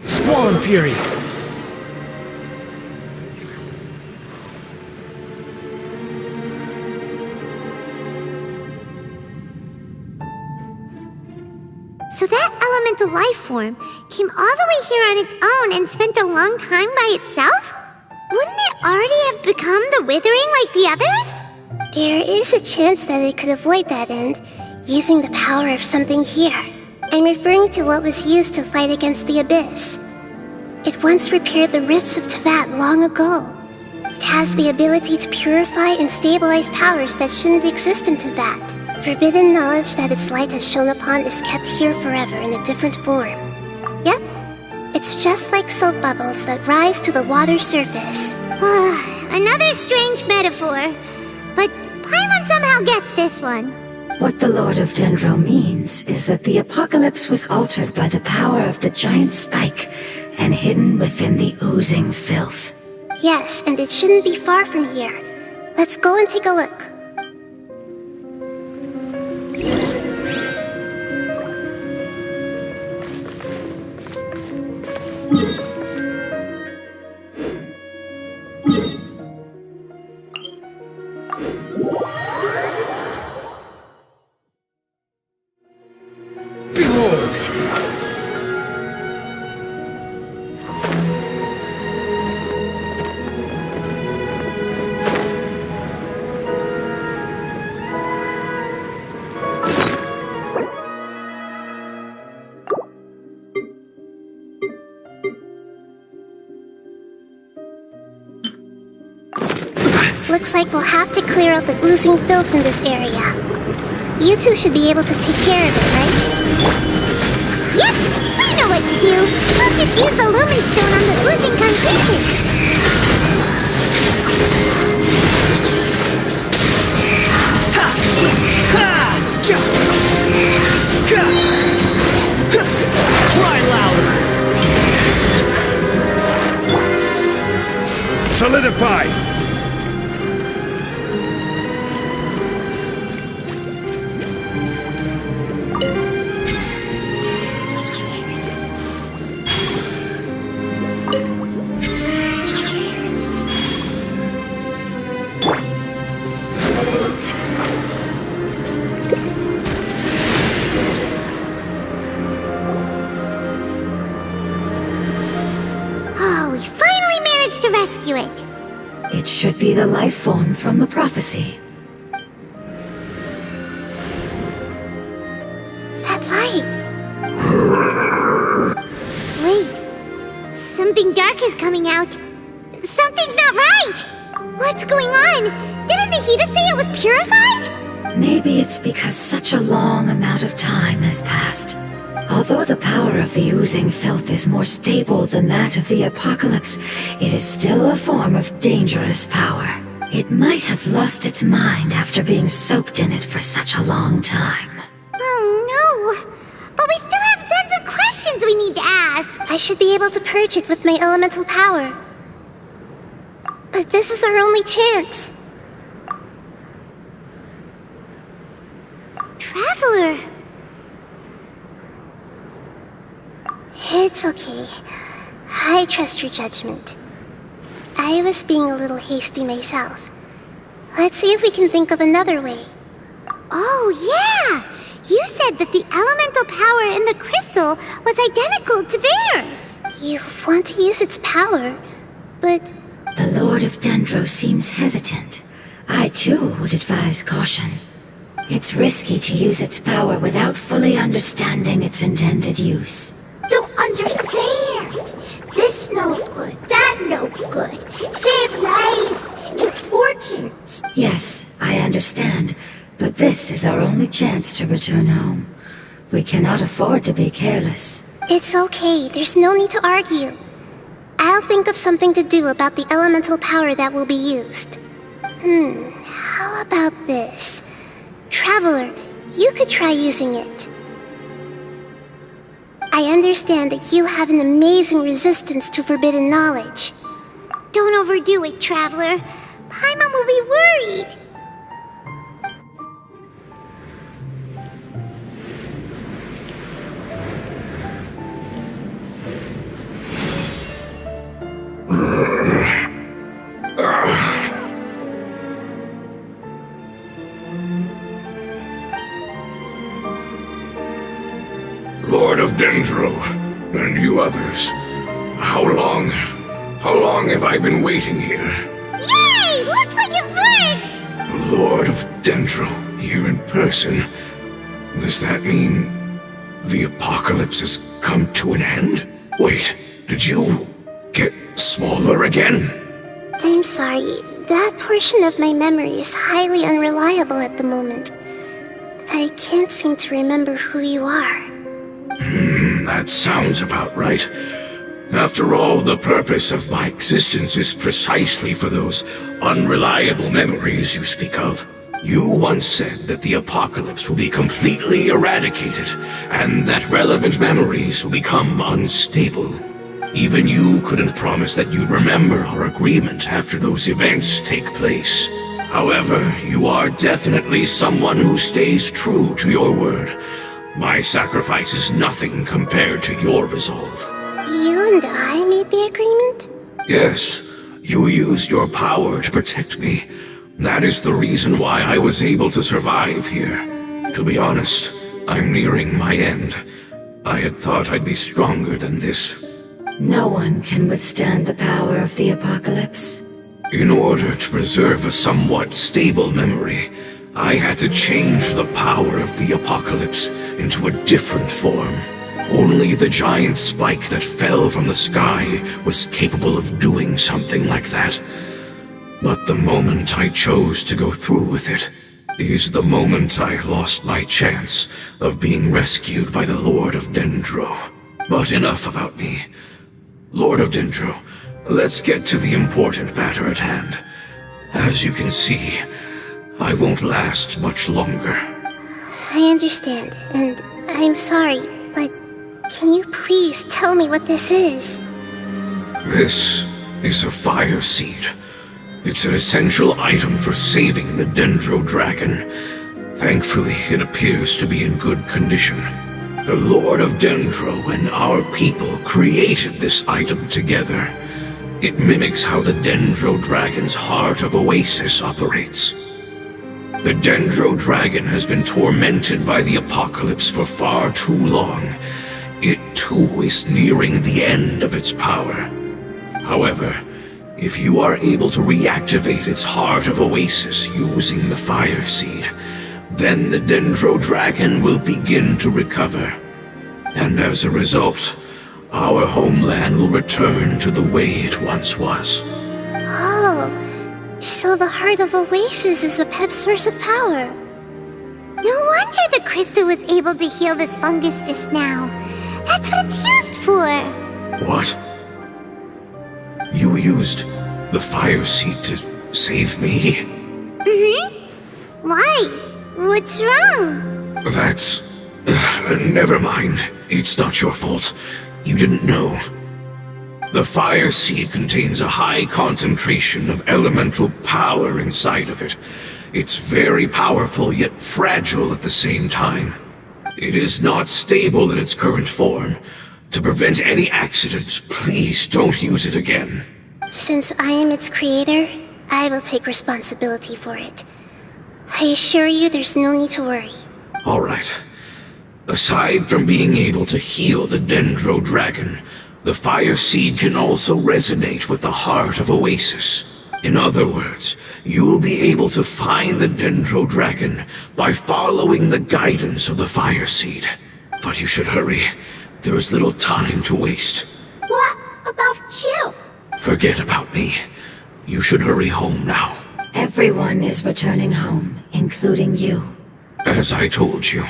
Speaker 5: Swan Fury!
Speaker 1: So that elemental life form came all the way here on its own and spent a long time by itself? Wouldn't it already have become the Withering like the others?
Speaker 2: There is a chance that it could avoid that end, using the power of something here. I'm referring to what was used to fight against the Abyss. It once repaired the rifts of Teyvat long ago. It has the ability to purify and stabilize powers that shouldn't exist in Teyvat. Forbidden knowledge that its light has shone upon is kept here forever in a different form. Yep, it's just like soap bubbles that rise to the water's surface.
Speaker 1: Another strange metaphor. But Paimon somehow gets this one.
Speaker 4: What the Lord of Dendro means is that the apocalypse was altered by the power of the giant spike and hidden within the oozing filth.
Speaker 2: Yes, and it shouldn't be far from here. Let's go and take a look. Looks like we'll have to clear out the oozing filth in this area. You two should be able to take care of it, right?
Speaker 1: Yep, I know what to do. We'll just use the lumen stone on the oozing concretion.
Speaker 5: Cry louder! Solidify!
Speaker 1: Rescue it.
Speaker 4: It should be the life form from the prophecy.
Speaker 2: That light!
Speaker 1: Wait. Something dark is coming out. Something's not right! What's going on? Didn't Nahida say it was purified?
Speaker 4: Maybe it's because such a long amount of time has passed. Although the power of the oozing filth is more stable than that of the apocalypse, it is still a form of dangerous power. It might have lost its mind after being soaked in it for such a long time.
Speaker 1: Oh no! But we still have tons of questions we need to ask!
Speaker 2: I should be able to purge it with my elemental power. But this is our only chance.
Speaker 1: Traveler!
Speaker 2: It's okay. I trust your judgment. I was being a little hasty myself. Let's see if we can think of another way.
Speaker 1: Oh, yeah! You said that the elemental power in the crystal was identical to theirs!
Speaker 2: You want to use its power, but...
Speaker 4: The Lord of Dendro seems hesitant. I too would advise caution. It's risky to use its power without fully understanding its intended use.
Speaker 7: Don't understand. This no good, that no good. Save life. Important.
Speaker 4: Yes, I understand. But this is our only chance to return home. We cannot afford to be careless.
Speaker 2: It's okay, there's no need to argue. I'll think of something to do about the elemental power that will be used. How about this? Traveler, you could try using it. I understand that you have an amazing resistance to forbidden knowledge.
Speaker 1: Don't overdo it, Traveler. Paimon will be worried.
Speaker 8: Lord of Dendro, and you others, how long have I been waiting here?
Speaker 1: Yay! Looks like it worked!
Speaker 8: Lord of Dendro, here in person. Does that mean the apocalypse has come to an end? Wait, did you get smaller again?
Speaker 2: I'm sorry, that portion of my memory is highly unreliable at the moment. I can't seem to remember who you are.
Speaker 8: That sounds about right. After all, the purpose of my existence is precisely for those unreliable memories you speak of. You once said that the apocalypse will be completely eradicated, and that relevant memories will become unstable. Even you couldn't promise that you'd remember our agreement after those events take place. However, you are definitely someone who stays true to your word. My sacrifice is nothing compared to your resolve.
Speaker 2: You and I made the agreement?
Speaker 8: Yes, you used your power to protect me. That is the reason why I was able to survive here. To be honest, I'm nearing my end. I had thought I'd be stronger than this.
Speaker 4: No one can withstand the power of the apocalypse.
Speaker 8: In order to preserve a somewhat stable memory, I had to change the power of the apocalypse into a different form. Only the giant spike that fell from the sky was capable of doing something like that. But the moment I chose to go through with it is the moment I lost my chance of being rescued by the Lord of Dendro. But enough about me. Lord of Dendro, let's get to the important matter at hand. As you can see, I won't last much longer.
Speaker 2: I understand, and I'm sorry, but can you please tell me what this is?
Speaker 8: This is a fire seed. It's an essential item for saving the Dendro Dragon. Thankfully, it appears to be in good condition. The Lord of Dendro and our people created this item together. It mimics how the Dendro Dragon's Heart of Oasis operates. The Dendro Dragon has been tormented by the apocalypse for far too long. It too is nearing the end of its power. However, if you are able to reactivate its Heart of Oasis using the Fire Seed, then the Dendro Dragon will begin to recover. And as a result, our homeland will return to the way it once was.
Speaker 2: Oh, so the Heart of Oasis is Apep's source of power.
Speaker 1: No wonder the crystal was able to heal this fungus just now. That's what it's used for.
Speaker 8: What? You used the Fire Seed to save me?
Speaker 1: Why? What's wrong?
Speaker 8: That's... never mind. It's not your fault. You didn't know. The Fire Seed contains a high concentration of elemental power inside of it. It's very powerful, yet fragile at the same time. It is not stable in its current form. To prevent any accidents, please don't use it again.
Speaker 2: Since I am its creator, I will take responsibility for it. I assure you there's no need to worry.
Speaker 8: All right. Aside from being able to heal the Dendro Dragon, the Fire Seed can also resonate with the Heart of Oasis. In other words, you'll be able to find the Dendro Dragon by following the guidance of the Fire Seed. But you should hurry. There is little time to waste.
Speaker 7: What about you?
Speaker 8: Forget about me. You should hurry home now.
Speaker 4: Everyone is returning home, including you.
Speaker 8: As I told you,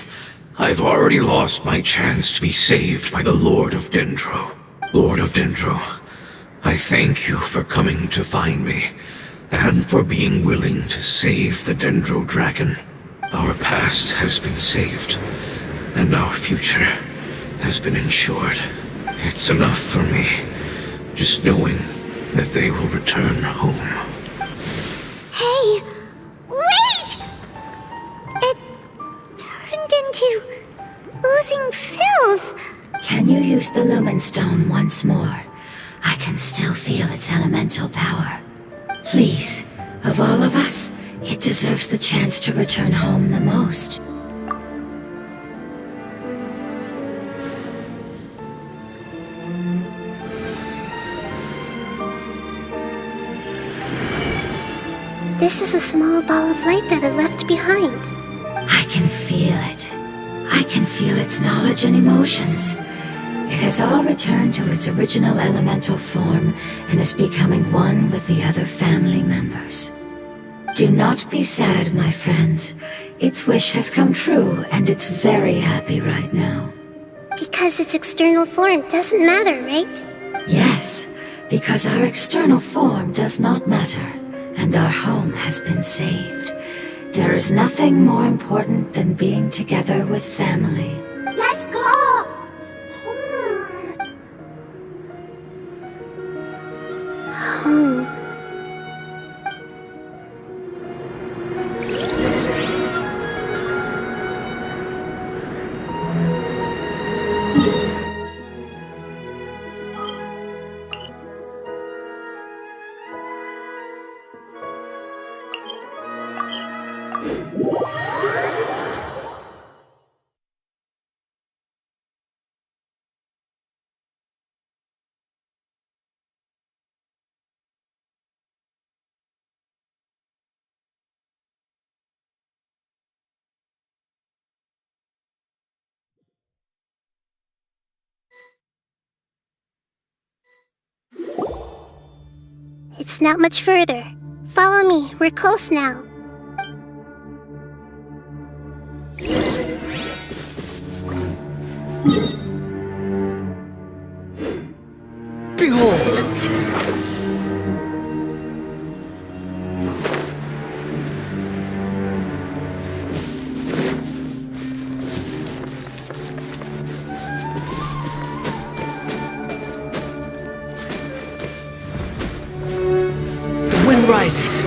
Speaker 8: I've already lost my chance to be saved by the Lord of Dendro. Lord of Dendro, I thank you for coming to find me, and for being willing to save the Dendro Dragon. Our past has been saved, and our future has been ensured. It's enough for me, just knowing that they will return home.
Speaker 1: Hey, wait! It turned into oozing filth.
Speaker 4: Can you use the Lumen Stone once more? I can still feel its elemental power. Please, of all of us, it deserves the chance to return home the most.
Speaker 2: This is a small ball of light that it left behind.
Speaker 4: I can feel it. I can feel its knowledge and emotions. It has all returned to its original elemental form and is becoming one with the other family members. Do not be sad, my friends. Its wish has come true, and it's very happy right now.
Speaker 2: Because its external form doesn't matter, right?
Speaker 4: Yes, because our external form does not matter, and our home has been saved. There is nothing more important than being together with family.
Speaker 7: Let's go!
Speaker 2: Home. It's not much further. Follow me, we're close now.
Speaker 5: Behold! The wind rises.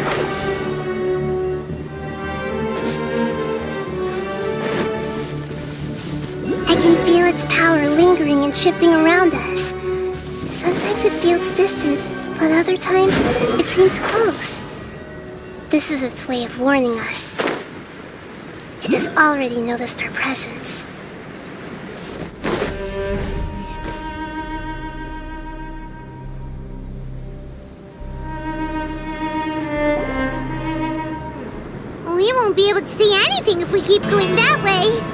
Speaker 2: I can feel its power lingering and shifting around us. Sometimes it feels distant, but other times it seems close. This is its way of warning us. It has already noticed our presence.
Speaker 1: We won't be able to see anything if we keep going that way.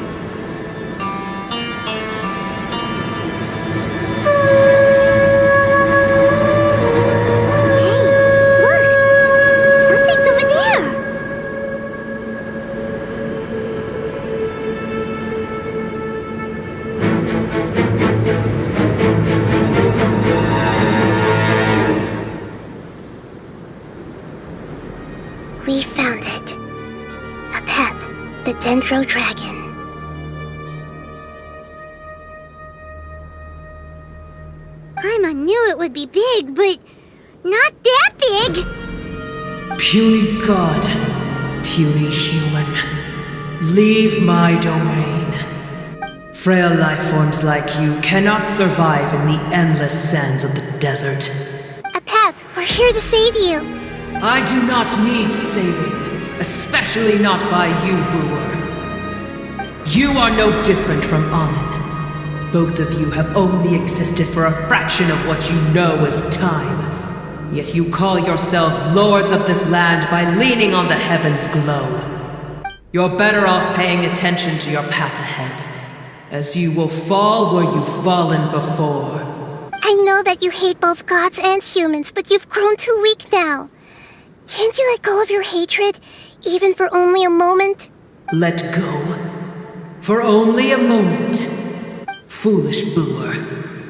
Speaker 2: We found it. Apep, the Dendro Dragon.
Speaker 1: Paimon knew it would be big, but not that big!
Speaker 9: Puny god, puny human, leave my domain. Frail life forms like you cannot survive in the endless sands of the desert.
Speaker 2: Apep, we're here to save you.
Speaker 9: I do not need saving, especially not by you, Brewer. You are no different from Amun. Both of you have only existed for a fraction of what you know as time. Yet you call yourselves lords of this land by leaning on the heavens' glow. You're better off paying attention to your path ahead, as you will fall where you've fallen before.
Speaker 2: I know that you hate both gods and humans, but you've grown too weak now. Can't you let go of your hatred, even for only a moment?
Speaker 9: Let go. For only a moment. Foolish boor.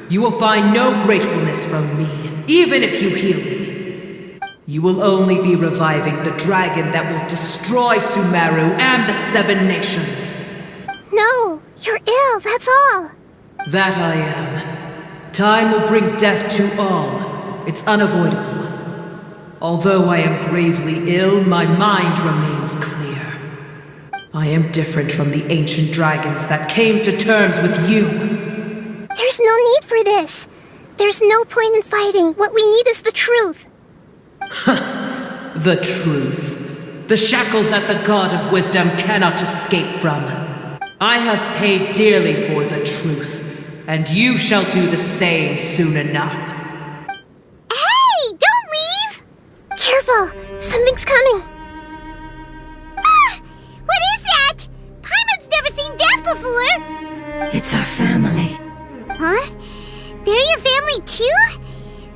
Speaker 9: You will find no gratefulness from me, even if you heal me. You will only be reviving the dragon that will destroy Sumeru and the 7 nations.
Speaker 2: No, you're ill, that's all.
Speaker 9: That I am. Time will bring death to all. It's unavoidable. Although I am gravely ill, my mind remains clear. I am different from the ancient dragons that came to terms with you.
Speaker 2: There's no need for this. There's no point in fighting. What we need is the truth.
Speaker 9: The truth. The shackles that the God of Wisdom cannot escape from. I have paid dearly for the truth, and you shall do the same soon enough.
Speaker 1: Hey, don't leave!
Speaker 2: Careful, something's coming.
Speaker 1: Ah, what is that? Paimon's never seen that before.
Speaker 4: It's our family.
Speaker 1: Huh? They're your family too?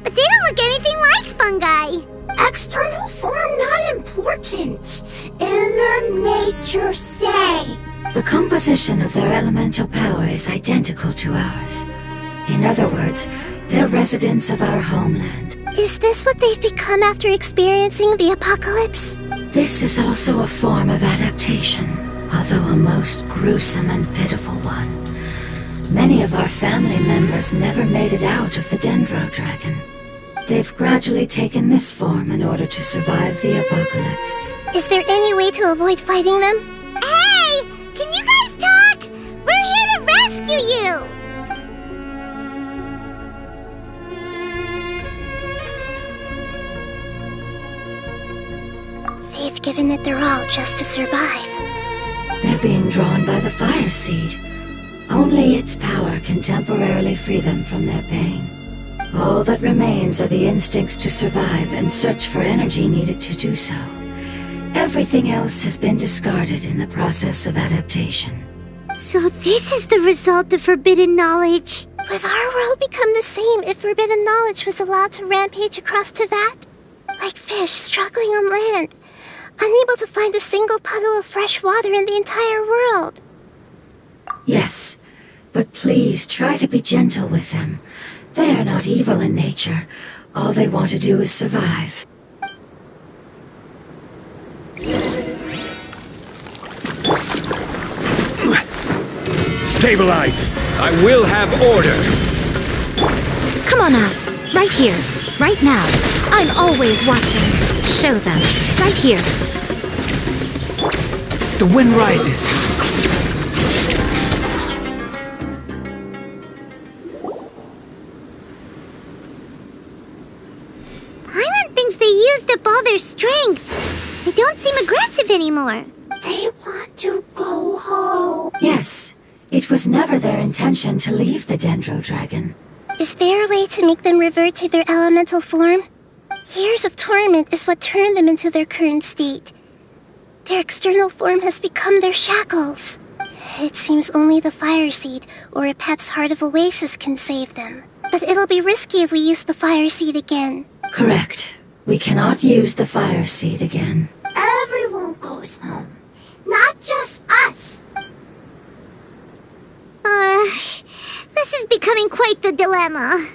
Speaker 1: But they don't look anything like fungi.
Speaker 7: External form not important. Inner nature say.
Speaker 4: The composition of their elemental power is identical to ours. In other words, they're residents of our homeland.
Speaker 2: Is this what they've become after experiencing the apocalypse?
Speaker 4: This is also a form of adaptation, although a most gruesome and pitiful one. Many of our family members never made it out of the Dendro Dragon. They've gradually taken this form in order to survive the apocalypse.
Speaker 2: Is there any way to avoid fighting them?
Speaker 1: Hey! Can you guys talk? We're here to rescue you!
Speaker 2: They've given it their all just to survive.
Speaker 4: They're being drawn by the fire seed. Only its power can temporarily free them from their pain. All that remains are the instincts to survive and search for energy needed to do so. Everything else has been discarded in the process of adaptation.
Speaker 1: So this is the result of forbidden knowledge.
Speaker 2: Would our world become the same if forbidden knowledge was allowed to rampage across Tevat? Like fish struggling on land, unable to find a single puddle of fresh water in the entire world.
Speaker 4: Yes, but please try to be gentle with them. They are not evil in nature. All they want to do is survive.
Speaker 5: Stabilize! I will have order!
Speaker 6: Come on out. Right here. Right now. I'm always watching. Show them. Right here.
Speaker 5: The wind rises.
Speaker 1: Paimon thinks they used up all their strength. They don't seem aggressive anymore.
Speaker 7: They want to go home.
Speaker 4: Yes, it was never their intention to leave the Dendro Dragon.
Speaker 2: Is there a way to make them revert to their elemental form? Years of torment is what turned them into their current state. Their external form has become their shackles. It seems only the fire seed or Apep's Heart of Oasis can save them. But it'll be risky if we use the fire seed again.
Speaker 4: Correct. We cannot use the fire seed again.
Speaker 7: Everyone goes home. Not just us.
Speaker 1: This is becoming quite the dilemma.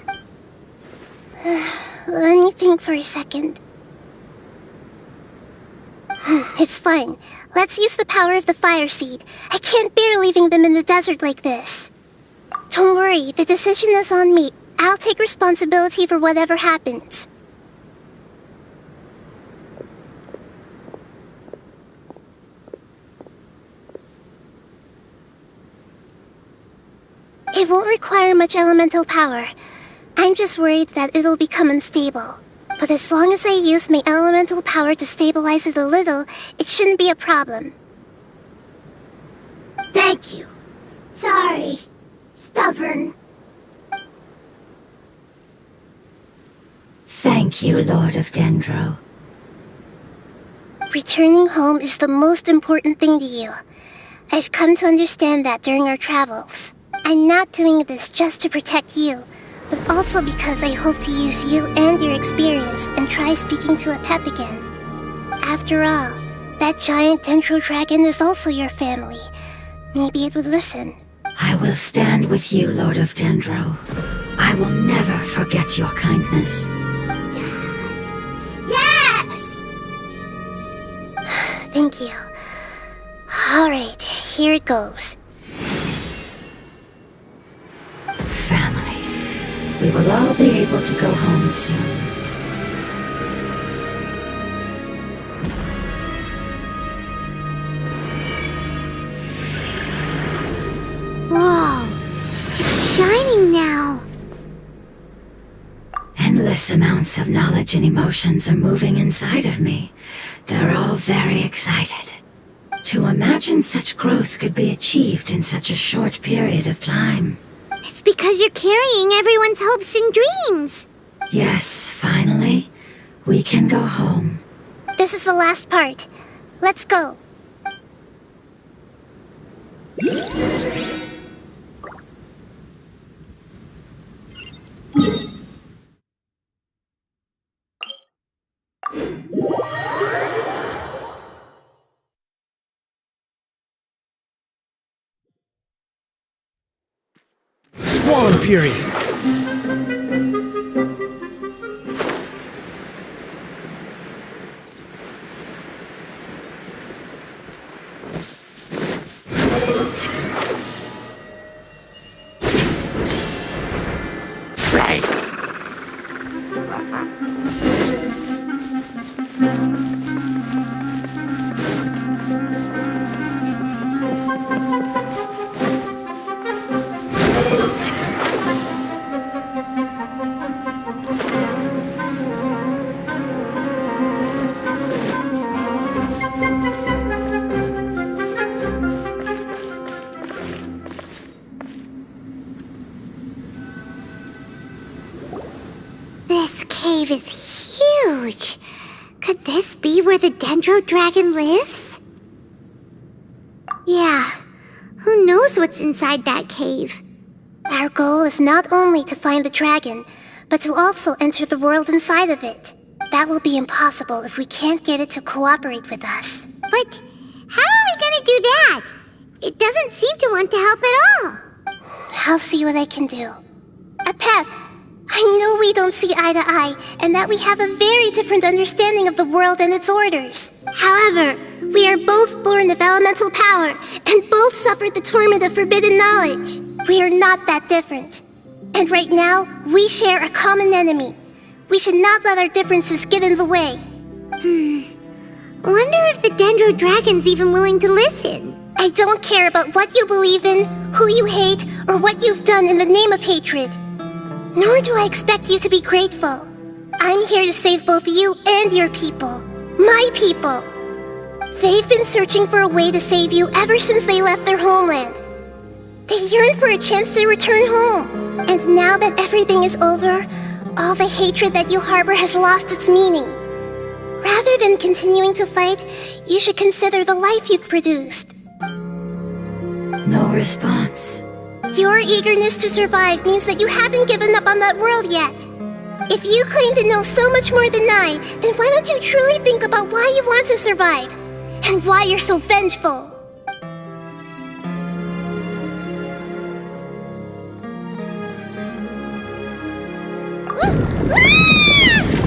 Speaker 2: Let me think for a second. It's fine. Let's use the power of the fire seed. I can't bear leaving them in the desert like this. Don't worry, the decision is on me. I'll take responsibility for whatever happens. It won't require much elemental power. I'm just worried that it'll become unstable. But as long as I use my elemental power to stabilize it a little, it shouldn't be a problem.
Speaker 7: Thank you. Sorry. Stubborn.
Speaker 4: Thank you, Lord of Dendro.
Speaker 2: Returning home is the most important thing to you. I've come to understand that during our travels. I'm not doing this just to protect you, but also because I hope to use you and your experience and try speaking to Apep again. After all, that giant dendro dragon is also your family. Maybe it would listen.
Speaker 4: I will stand with you, Lord of Dendro. I will never forget your kindness.
Speaker 7: Yes!
Speaker 2: Thank you. Alright, here it goes.
Speaker 4: Family. We will all be able to go home soon.
Speaker 1: Whoa, it's shining now.
Speaker 4: Endless amounts of knowledge and emotions are moving inside of me. They're all very excited. To imagine such growth could be achieved in such a short period of time.
Speaker 1: It's because you're carrying everyone's hopes and dreams.
Speaker 4: Yes, finally, we can go home.
Speaker 2: This is the last part. Let's go.
Speaker 5: Squall Fury!
Speaker 1: This cave is huge. Could this be where the Dendro Dragon lives? Yeah, who knows what's inside that cave?
Speaker 2: Our goal is not only to find the dragon, but to also enter the world inside of it. That will be impossible if we can't get it to cooperate with us.
Speaker 1: But how are we gonna do that? It doesn't seem to want to help at all.
Speaker 2: I'll see what I can do. Apep, I know we don't see eye to eye, and that we have a very different understanding of the world and its orders. However, we are both born of elemental power, and both suffered the torment of forbidden knowledge. We are not that different. And right now, we share a common enemy. We should not let our differences get in the way.
Speaker 1: Wonder if the Dendro Dragon's even willing to listen.
Speaker 2: I don't care about what you believe in, who you hate, or what you've done in the name of hatred. Nor do I expect you to be grateful. I'm here to save both you and your people. My people. They've been searching for a way to save you ever since they left their homeland. They yearn for a chance to return home. And now that everything is over, all the hatred that you harbor has lost its meaning. Rather than continuing to fight, you should consider the life you've produced.
Speaker 4: No response.
Speaker 2: Your eagerness to survive means that you haven't given up on that world yet. If you claim to know so much more than I, then why don't you truly think about why you want to survive? And why you're so vengeful?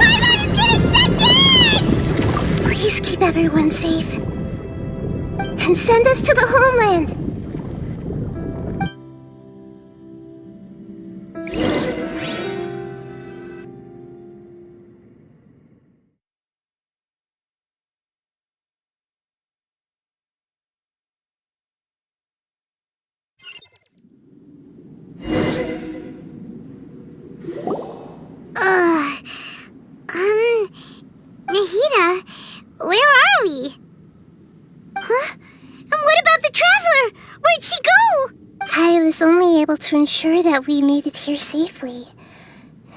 Speaker 1: Paimon is getting second!
Speaker 2: Please keep everyone safe. And send us to the homeland.
Speaker 1: Nahida, where are we? Huh? And what about the Traveler? Where'd she go?
Speaker 2: I was only able to ensure that we made it here safely.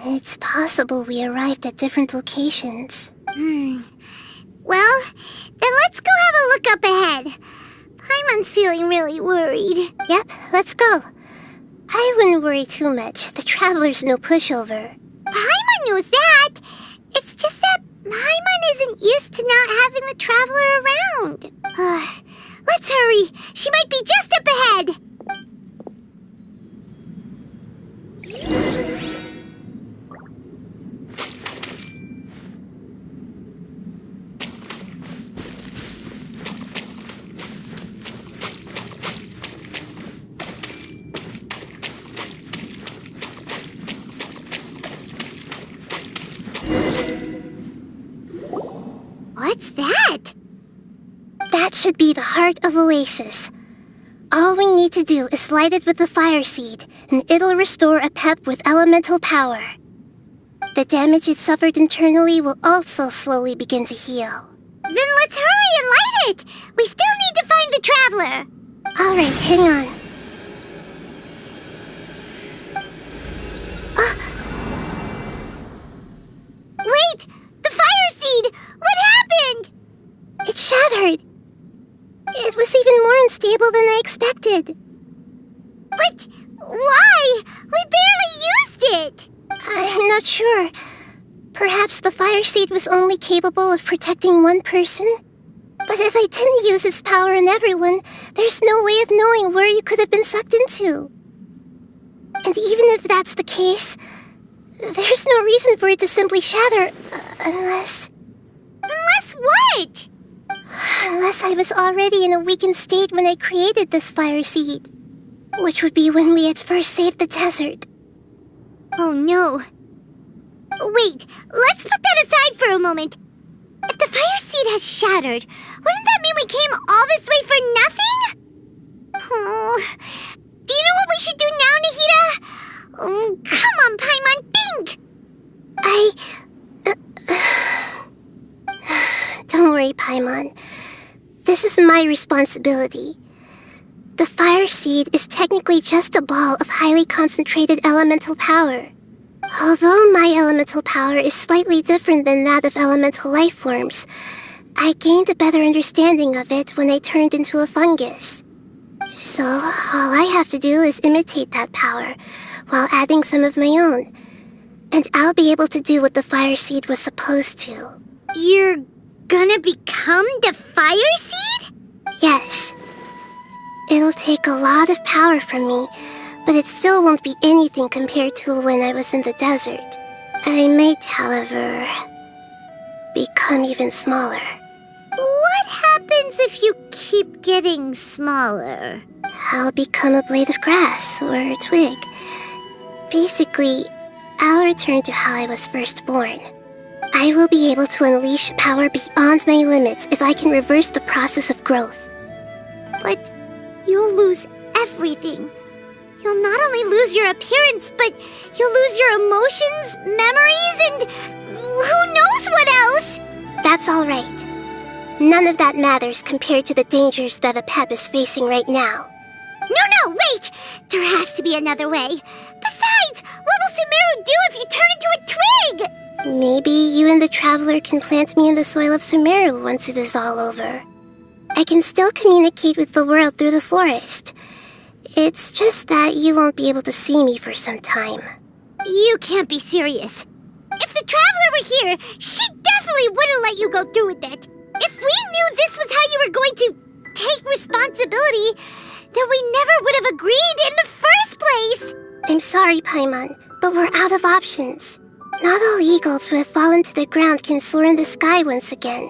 Speaker 2: It's possible we arrived at different locations.
Speaker 1: Well, then let's go have a look up ahead. Paimon's feeling really worried.
Speaker 2: Yep, let's go. I wouldn't worry too much. The Traveler's no pushover.
Speaker 1: Paimon knows that. It's just that Paimon isn't used to not having the Traveler around. Let's hurry. She might be just up ahead. What's that?
Speaker 2: That should be the heart of Oasis. All we need to do is light it with the fire seed, and it'll restore Apep with elemental power. The damage it suffered internally will also slowly begin to heal.
Speaker 1: Then let's hurry and light it! We still need to find the Traveler!
Speaker 2: Alright, hang on.
Speaker 1: Wait! The fire seed! What happened?
Speaker 2: It shattered! It was even more unstable than I expected.
Speaker 1: But why? We barely used it!
Speaker 2: I'm not sure. Perhaps the fire seed was only capable of protecting one person? But if I didn't use its power on everyone, there's no way of knowing where you could have been sucked into. And even if that's the case, there's no reason for it to simply shatter, unless...
Speaker 1: Unless what?
Speaker 2: Unless I was already in a weakened state when I created this fire seed. Which would be when we had first saved the desert.
Speaker 1: Oh no. Wait, let's put that aside for a moment. If the fire seed has shattered, wouldn't that mean we came all this way for nothing? Oh, do you know what we should do now, Nahida? Oh, come on, Paimon, think!
Speaker 2: Don't worry, Paimon. This is my responsibility. The fire seed is technically just a ball of highly concentrated elemental power. Although my elemental power is slightly different than that of elemental life forms, I gained a better understanding of it when I turned into a fungus. So, all I have to do is imitate that power, while adding some of my own. And I'll be able to do what the fire seed was supposed to.
Speaker 1: You're gonna become the fire seed?
Speaker 2: Yes. It'll take a lot of power from me, but it still won't be anything compared to when I was in the desert. I might, however, become even smaller.
Speaker 1: What happens if you keep getting smaller?
Speaker 2: I'll become a blade of grass or a twig. Basically, I'll return to how I was first born. I will be able to unleash power beyond my limits if I can reverse the process of growth.
Speaker 1: But you'll lose everything. You'll not only lose your appearance, but you'll lose your emotions, memories, and who knows what else?
Speaker 2: That's all right. None of that matters compared to the dangers that Apep is facing right now.
Speaker 1: No, wait! There has to be another way. Besides, what will Sumeru do if you turn into a twig?
Speaker 2: Maybe you and the Traveler can plant me in the soil of Sumeru once it is all over. I can still communicate with the world through the forest. It's just that you won't be able to see me for some time.
Speaker 1: You can't be serious. If the Traveler were here, she definitely wouldn't let you go through with it. If we knew this was how you were going to take responsibility, then we never would have agreed in the first place!
Speaker 2: I'm sorry, Paimon, but we're out of options. Not all eagles who have fallen to the ground can soar in the sky once again.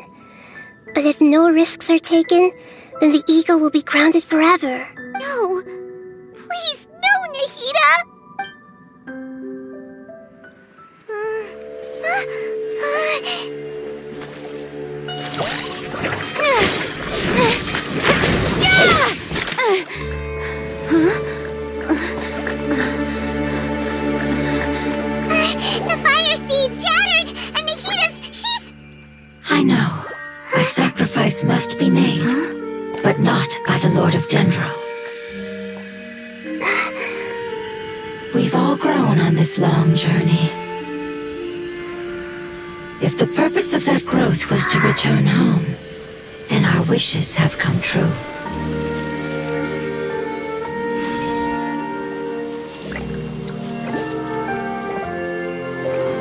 Speaker 2: But if no risks are taken, then the eagle will be grounded forever.
Speaker 1: No. Please, no, Nahida! The fire seed shattered, and she's...
Speaker 4: I know. A sacrifice must be made, but not by the Lord of Dendro. We've all grown on this long journey. If the purpose of that growth was to return home, then our wishes have come true.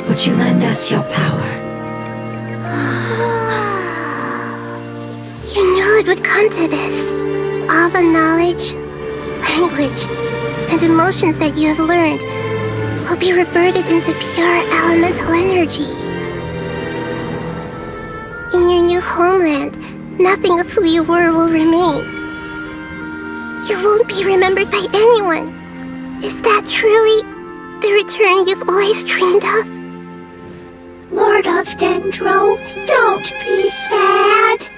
Speaker 4: Would you lend us your power?
Speaker 2: come to this. All the knowledge, language, and emotions that you have learned will be reverted into pure elemental energy. In your new homeland, nothing of who you were will remain. You won't be remembered by anyone. Is that truly the return you've always dreamed of?
Speaker 7: Lord of Dendro, don't be sad.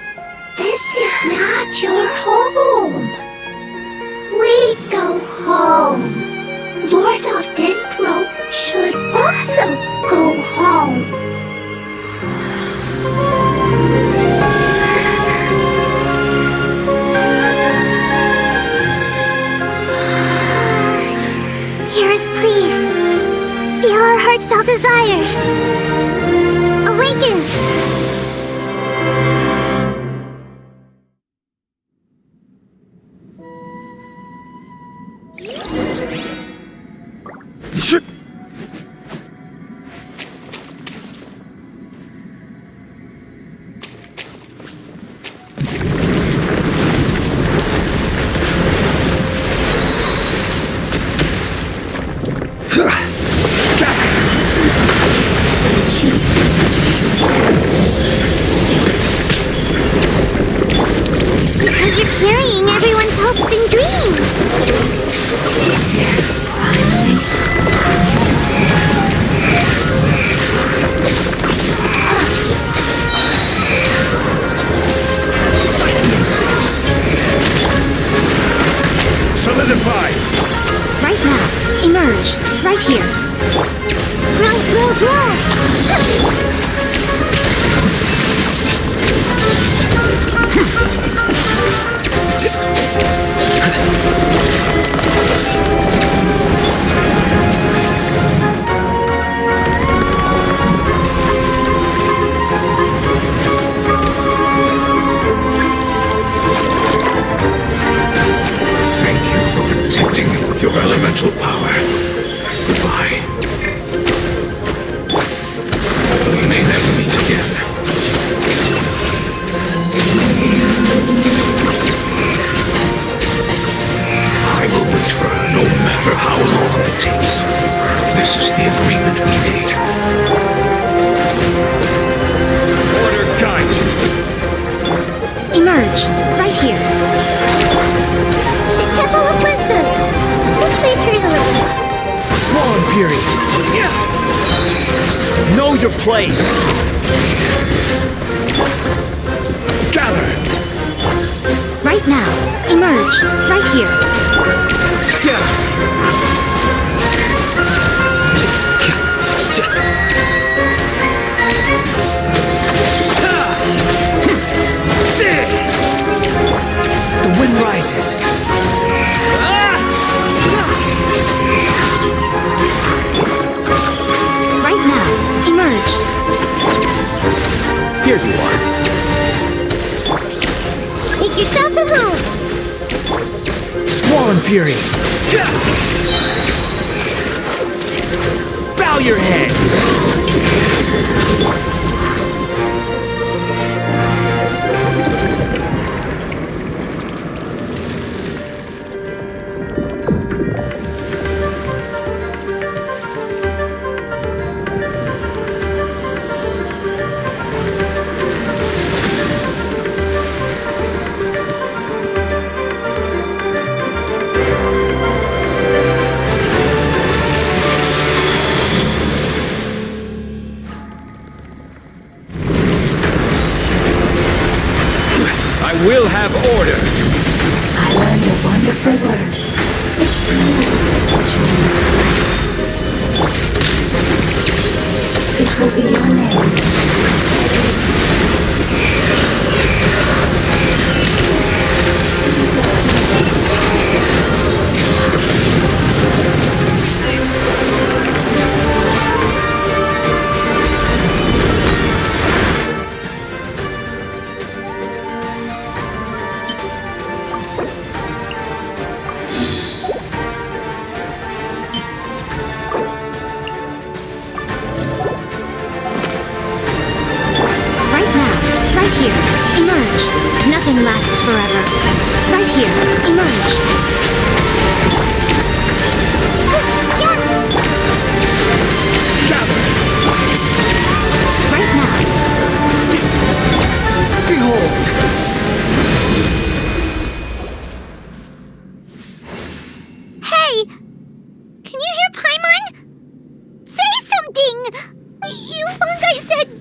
Speaker 7: This is not your home. We go home. Lord of Dendro should also go home.
Speaker 2: Hear us, please. Feel our heartfelt desires. Awaken!
Speaker 1: Because you're carrying everyone's hopes and dreams.
Speaker 4: Yes, finally.
Speaker 5: Solidify!
Speaker 6: Right now. Emerge. Right here.
Speaker 1: Grow, grow, grow.
Speaker 8: Thank you for protecting me with your elemental power. Goodbye. We may never meet again. I will wait for her no matter how long it takes. This is the agreement we made.
Speaker 5: Order guide you.
Speaker 6: Emerge. Right here.
Speaker 2: The Temple of Wisdom. Which way through?
Speaker 5: Spawn period. Yeah. Know your place. Gather.
Speaker 6: Right now. Emerge. Right here.
Speaker 5: Scatter. The wind rises.
Speaker 6: Right now. Emerge.
Speaker 5: Here you are.
Speaker 2: Make yourselves at home.
Speaker 5: Squall and Fury. Bow your head. I will have order.
Speaker 4: I learned a wonderful word. It's which means light. It will be your name.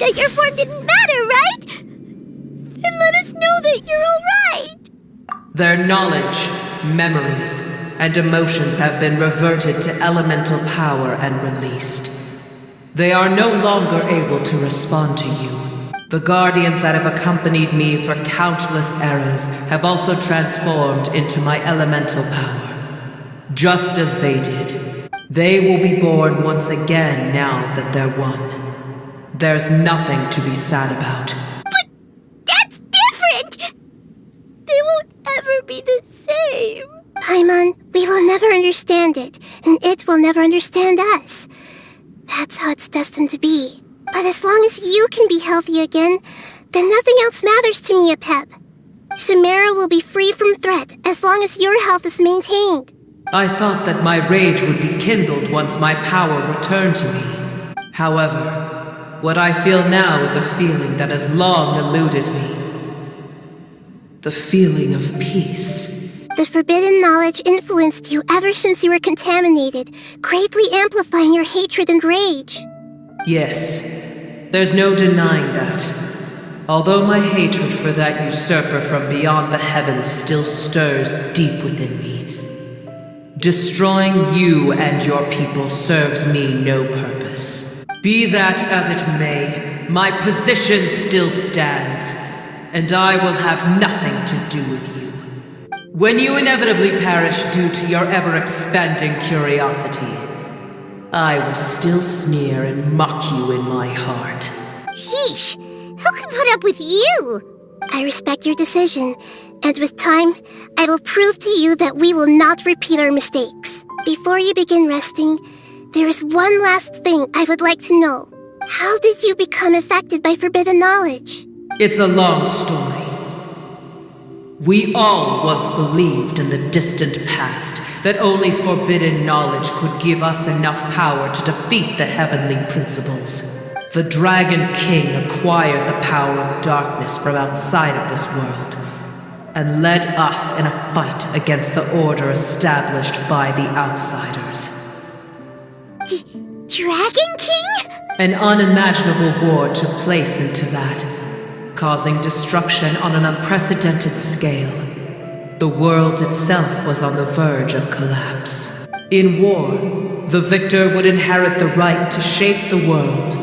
Speaker 1: that your form didn't matter, right? And let us know that you're alright.
Speaker 9: Their knowledge, memories, and emotions have been reverted to elemental power and released. They are no longer able to respond to you. The guardians that have accompanied me for countless eras have also transformed into my elemental power. Just as they did. They will be born once again now that they're one. There's nothing to be sad about.
Speaker 1: But that's different! They won't ever be the same.
Speaker 2: Paimon, we will never understand it, and it will never understand us. That's how it's destined to be. But as long as you can be healthy again, then nothing else matters to me, Apep. Sumeru will be free from threat as long as your health is maintained.
Speaker 9: I thought that my rage would be kindled once my power returned to me. However, what I feel now is a feeling that has long eluded me. The feeling of peace.
Speaker 2: The forbidden knowledge influenced you ever since you were contaminated, greatly amplifying your hatred and rage.
Speaker 9: Yes, there's no denying that. Although my hatred for that usurper from beyond the heavens still stirs deep within me. Destroying you and your people serves me no purpose. Be that as it may, my position still stands, and I will have nothing to do with you. When you inevitably perish due to your ever-expanding curiosity, I will still sneer and mock you in my heart.
Speaker 1: Sheesh, who can put up with you?
Speaker 2: I respect your decision, and with time, I will prove to you that we will not repeat our mistakes. Before you begin resting, there is one last thing I would like to know. How did you become affected by forbidden knowledge?
Speaker 9: It's a long story. We all once believed in the distant past that only forbidden knowledge could give us enough power to defeat the heavenly principles. The Dragon King acquired the power of darkness from outside of this world, and led us in a fight against the order established by the outsiders.
Speaker 1: Dragon King?
Speaker 9: An unimaginable war took place into that, causing destruction on an unprecedented scale. The world itself was on the verge of collapse. In war, the victor would inherit the right to shape the world,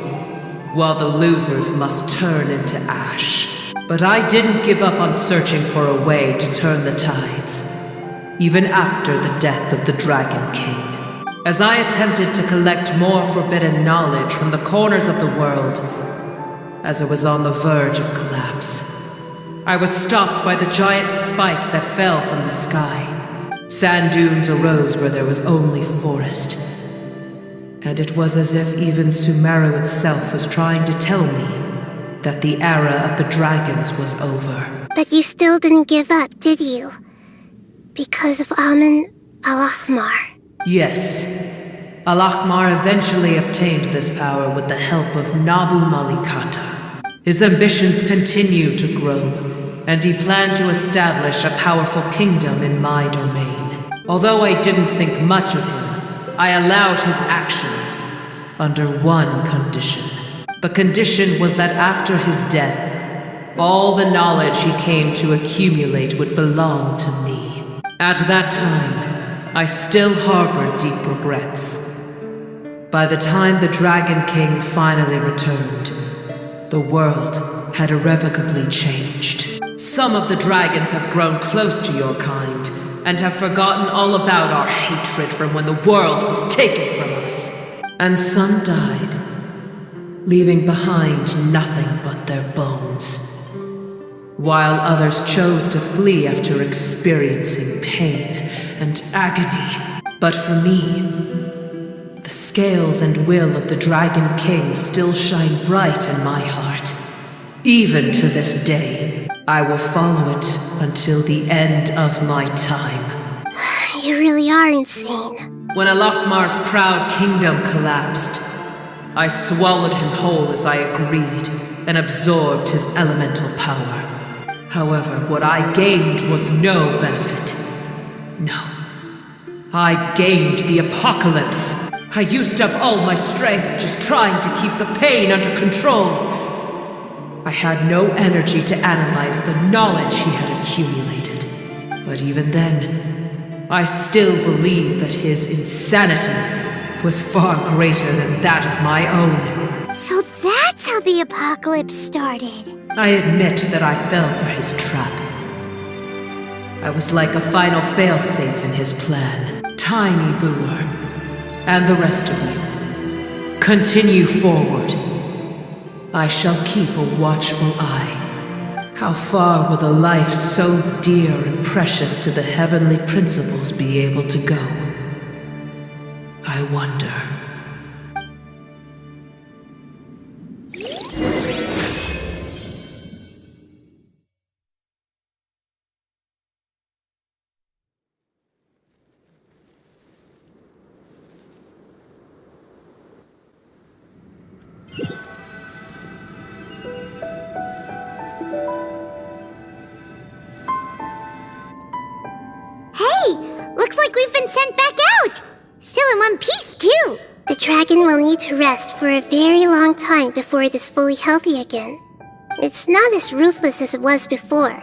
Speaker 9: while the losers must turn into ash. But I didn't give up on searching for a way to turn the tides, even after the death of the Dragon King. As I attempted to collect more forbidden knowledge from the corners of the world, as it was on the verge of collapse, I was stopped by the giant spike that fell from the sky. Sand dunes arose where there was only forest. And it was as if even Sumeru itself was trying to tell me that the era of the dragons was over.
Speaker 2: But you still didn't give up, did you? Because of Amun Al-Ahmar.
Speaker 9: Yes. Al-Ahmar eventually obtained this power with the help of Nabu Malikata. His ambitions continued to grow, and he planned to establish a powerful kingdom in my domain. Although I didn't think much of him, I allowed his actions under one condition. The condition was that after his death, all the knowledge he came to accumulate would belong to me. At that time, I still harbored deep regrets. By the time the Dragon King finally returned, the world had irrevocably changed. Some of the dragons have grown close to your kind, and have forgotten all about our hatred from when the world was taken from us. And some died, leaving behind nothing but their bones, while others chose to flee after experiencing pain and agony. But for me, the scales and will of the Dragon King still shine bright in my heart. Even to this day, I will follow it until the end of my time.
Speaker 2: You really are insane.
Speaker 9: When Al-Ahmar's proud kingdom collapsed, I swallowed him whole as I agreed and absorbed his elemental power. However, what I gained was no benefit. No. I gained the apocalypse. I used up all my strength just trying to keep the pain under control, I had no energy to analyze the knowledge he had accumulated. But even then, I still believed that his insanity was far greater than that of my own.
Speaker 1: So that's how the apocalypse started.
Speaker 9: I admit that I fell for his trap. I was like a final failsafe in his plan. Tiny Booer, and the rest of you, continue forward. I shall keep a watchful eye. How far will a life so dear and precious to the heavenly principles be able to go? I wonder.
Speaker 1: Looks like we've been sent back out! Still in one piece, too!
Speaker 2: The dragon will need to rest for a very long time before it is fully healthy again. It's not as ruthless as it was before.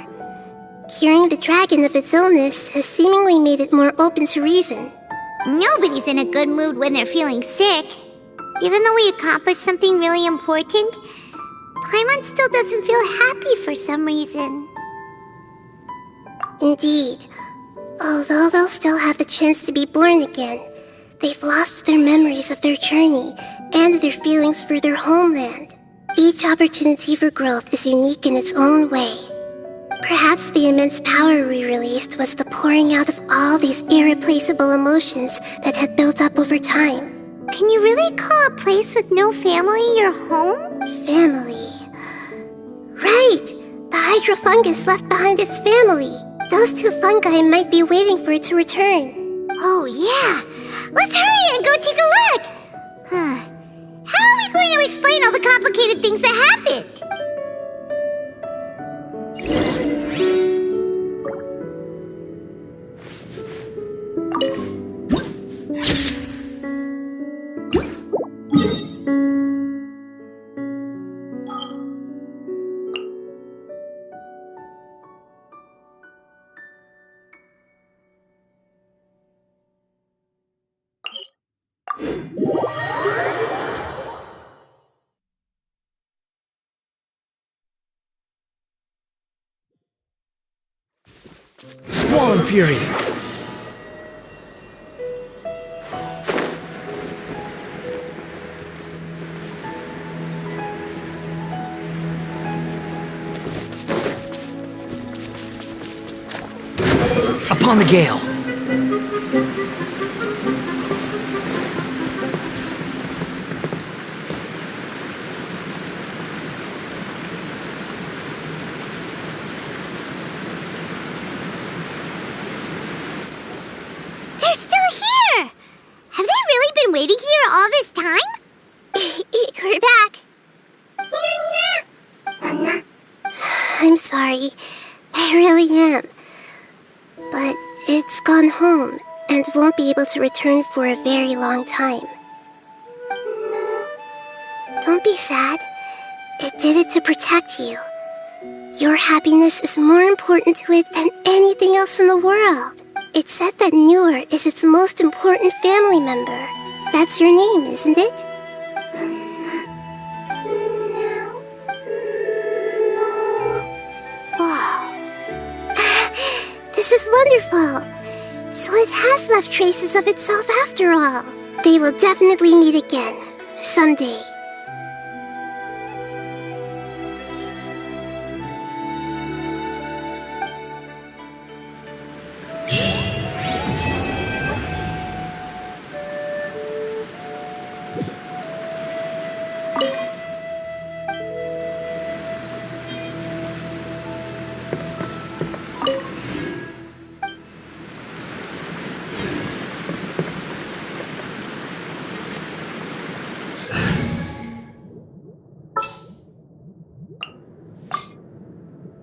Speaker 2: Curing the dragon of its illness has seemingly made it more open to reason.
Speaker 1: Nobody's in a good mood when they're feeling sick. Even though we accomplished something really important, Paimon still doesn't feel happy for some reason.
Speaker 2: Indeed. Although they'll still have the chance to be born again, they've lost their memories of their journey and their feelings for their homeland. Each opportunity for growth is unique in its own way. Perhaps the immense power we released was the pouring out of all these irreplaceable emotions that had built up over time.
Speaker 1: Can you really call a place with no family your home?
Speaker 2: Family. Right! The hydrofungus left behind its family. Those two fungi might be waiting for it to return.
Speaker 1: Oh, yeah! Let's hurry and go take a look! How are we going to explain all the complicated things that happened?
Speaker 5: Squall and Fury! Upon the gale!
Speaker 1: Waiting here all this time?
Speaker 2: We're back. I'm sorry. I really am. But it's gone home and won't be able to return for a very long time. Don't be sad. It did it to protect you. Your happiness is more important to it than anything else in the world. It's said that Newer is its most important family member. That's your name, isn't it? This is wonderful. So it has left traces of itself after all. They will definitely meet again, someday.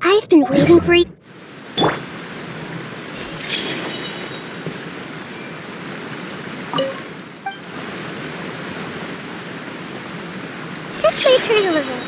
Speaker 2: I've been waiting for you.
Speaker 1: Just wait for delivery.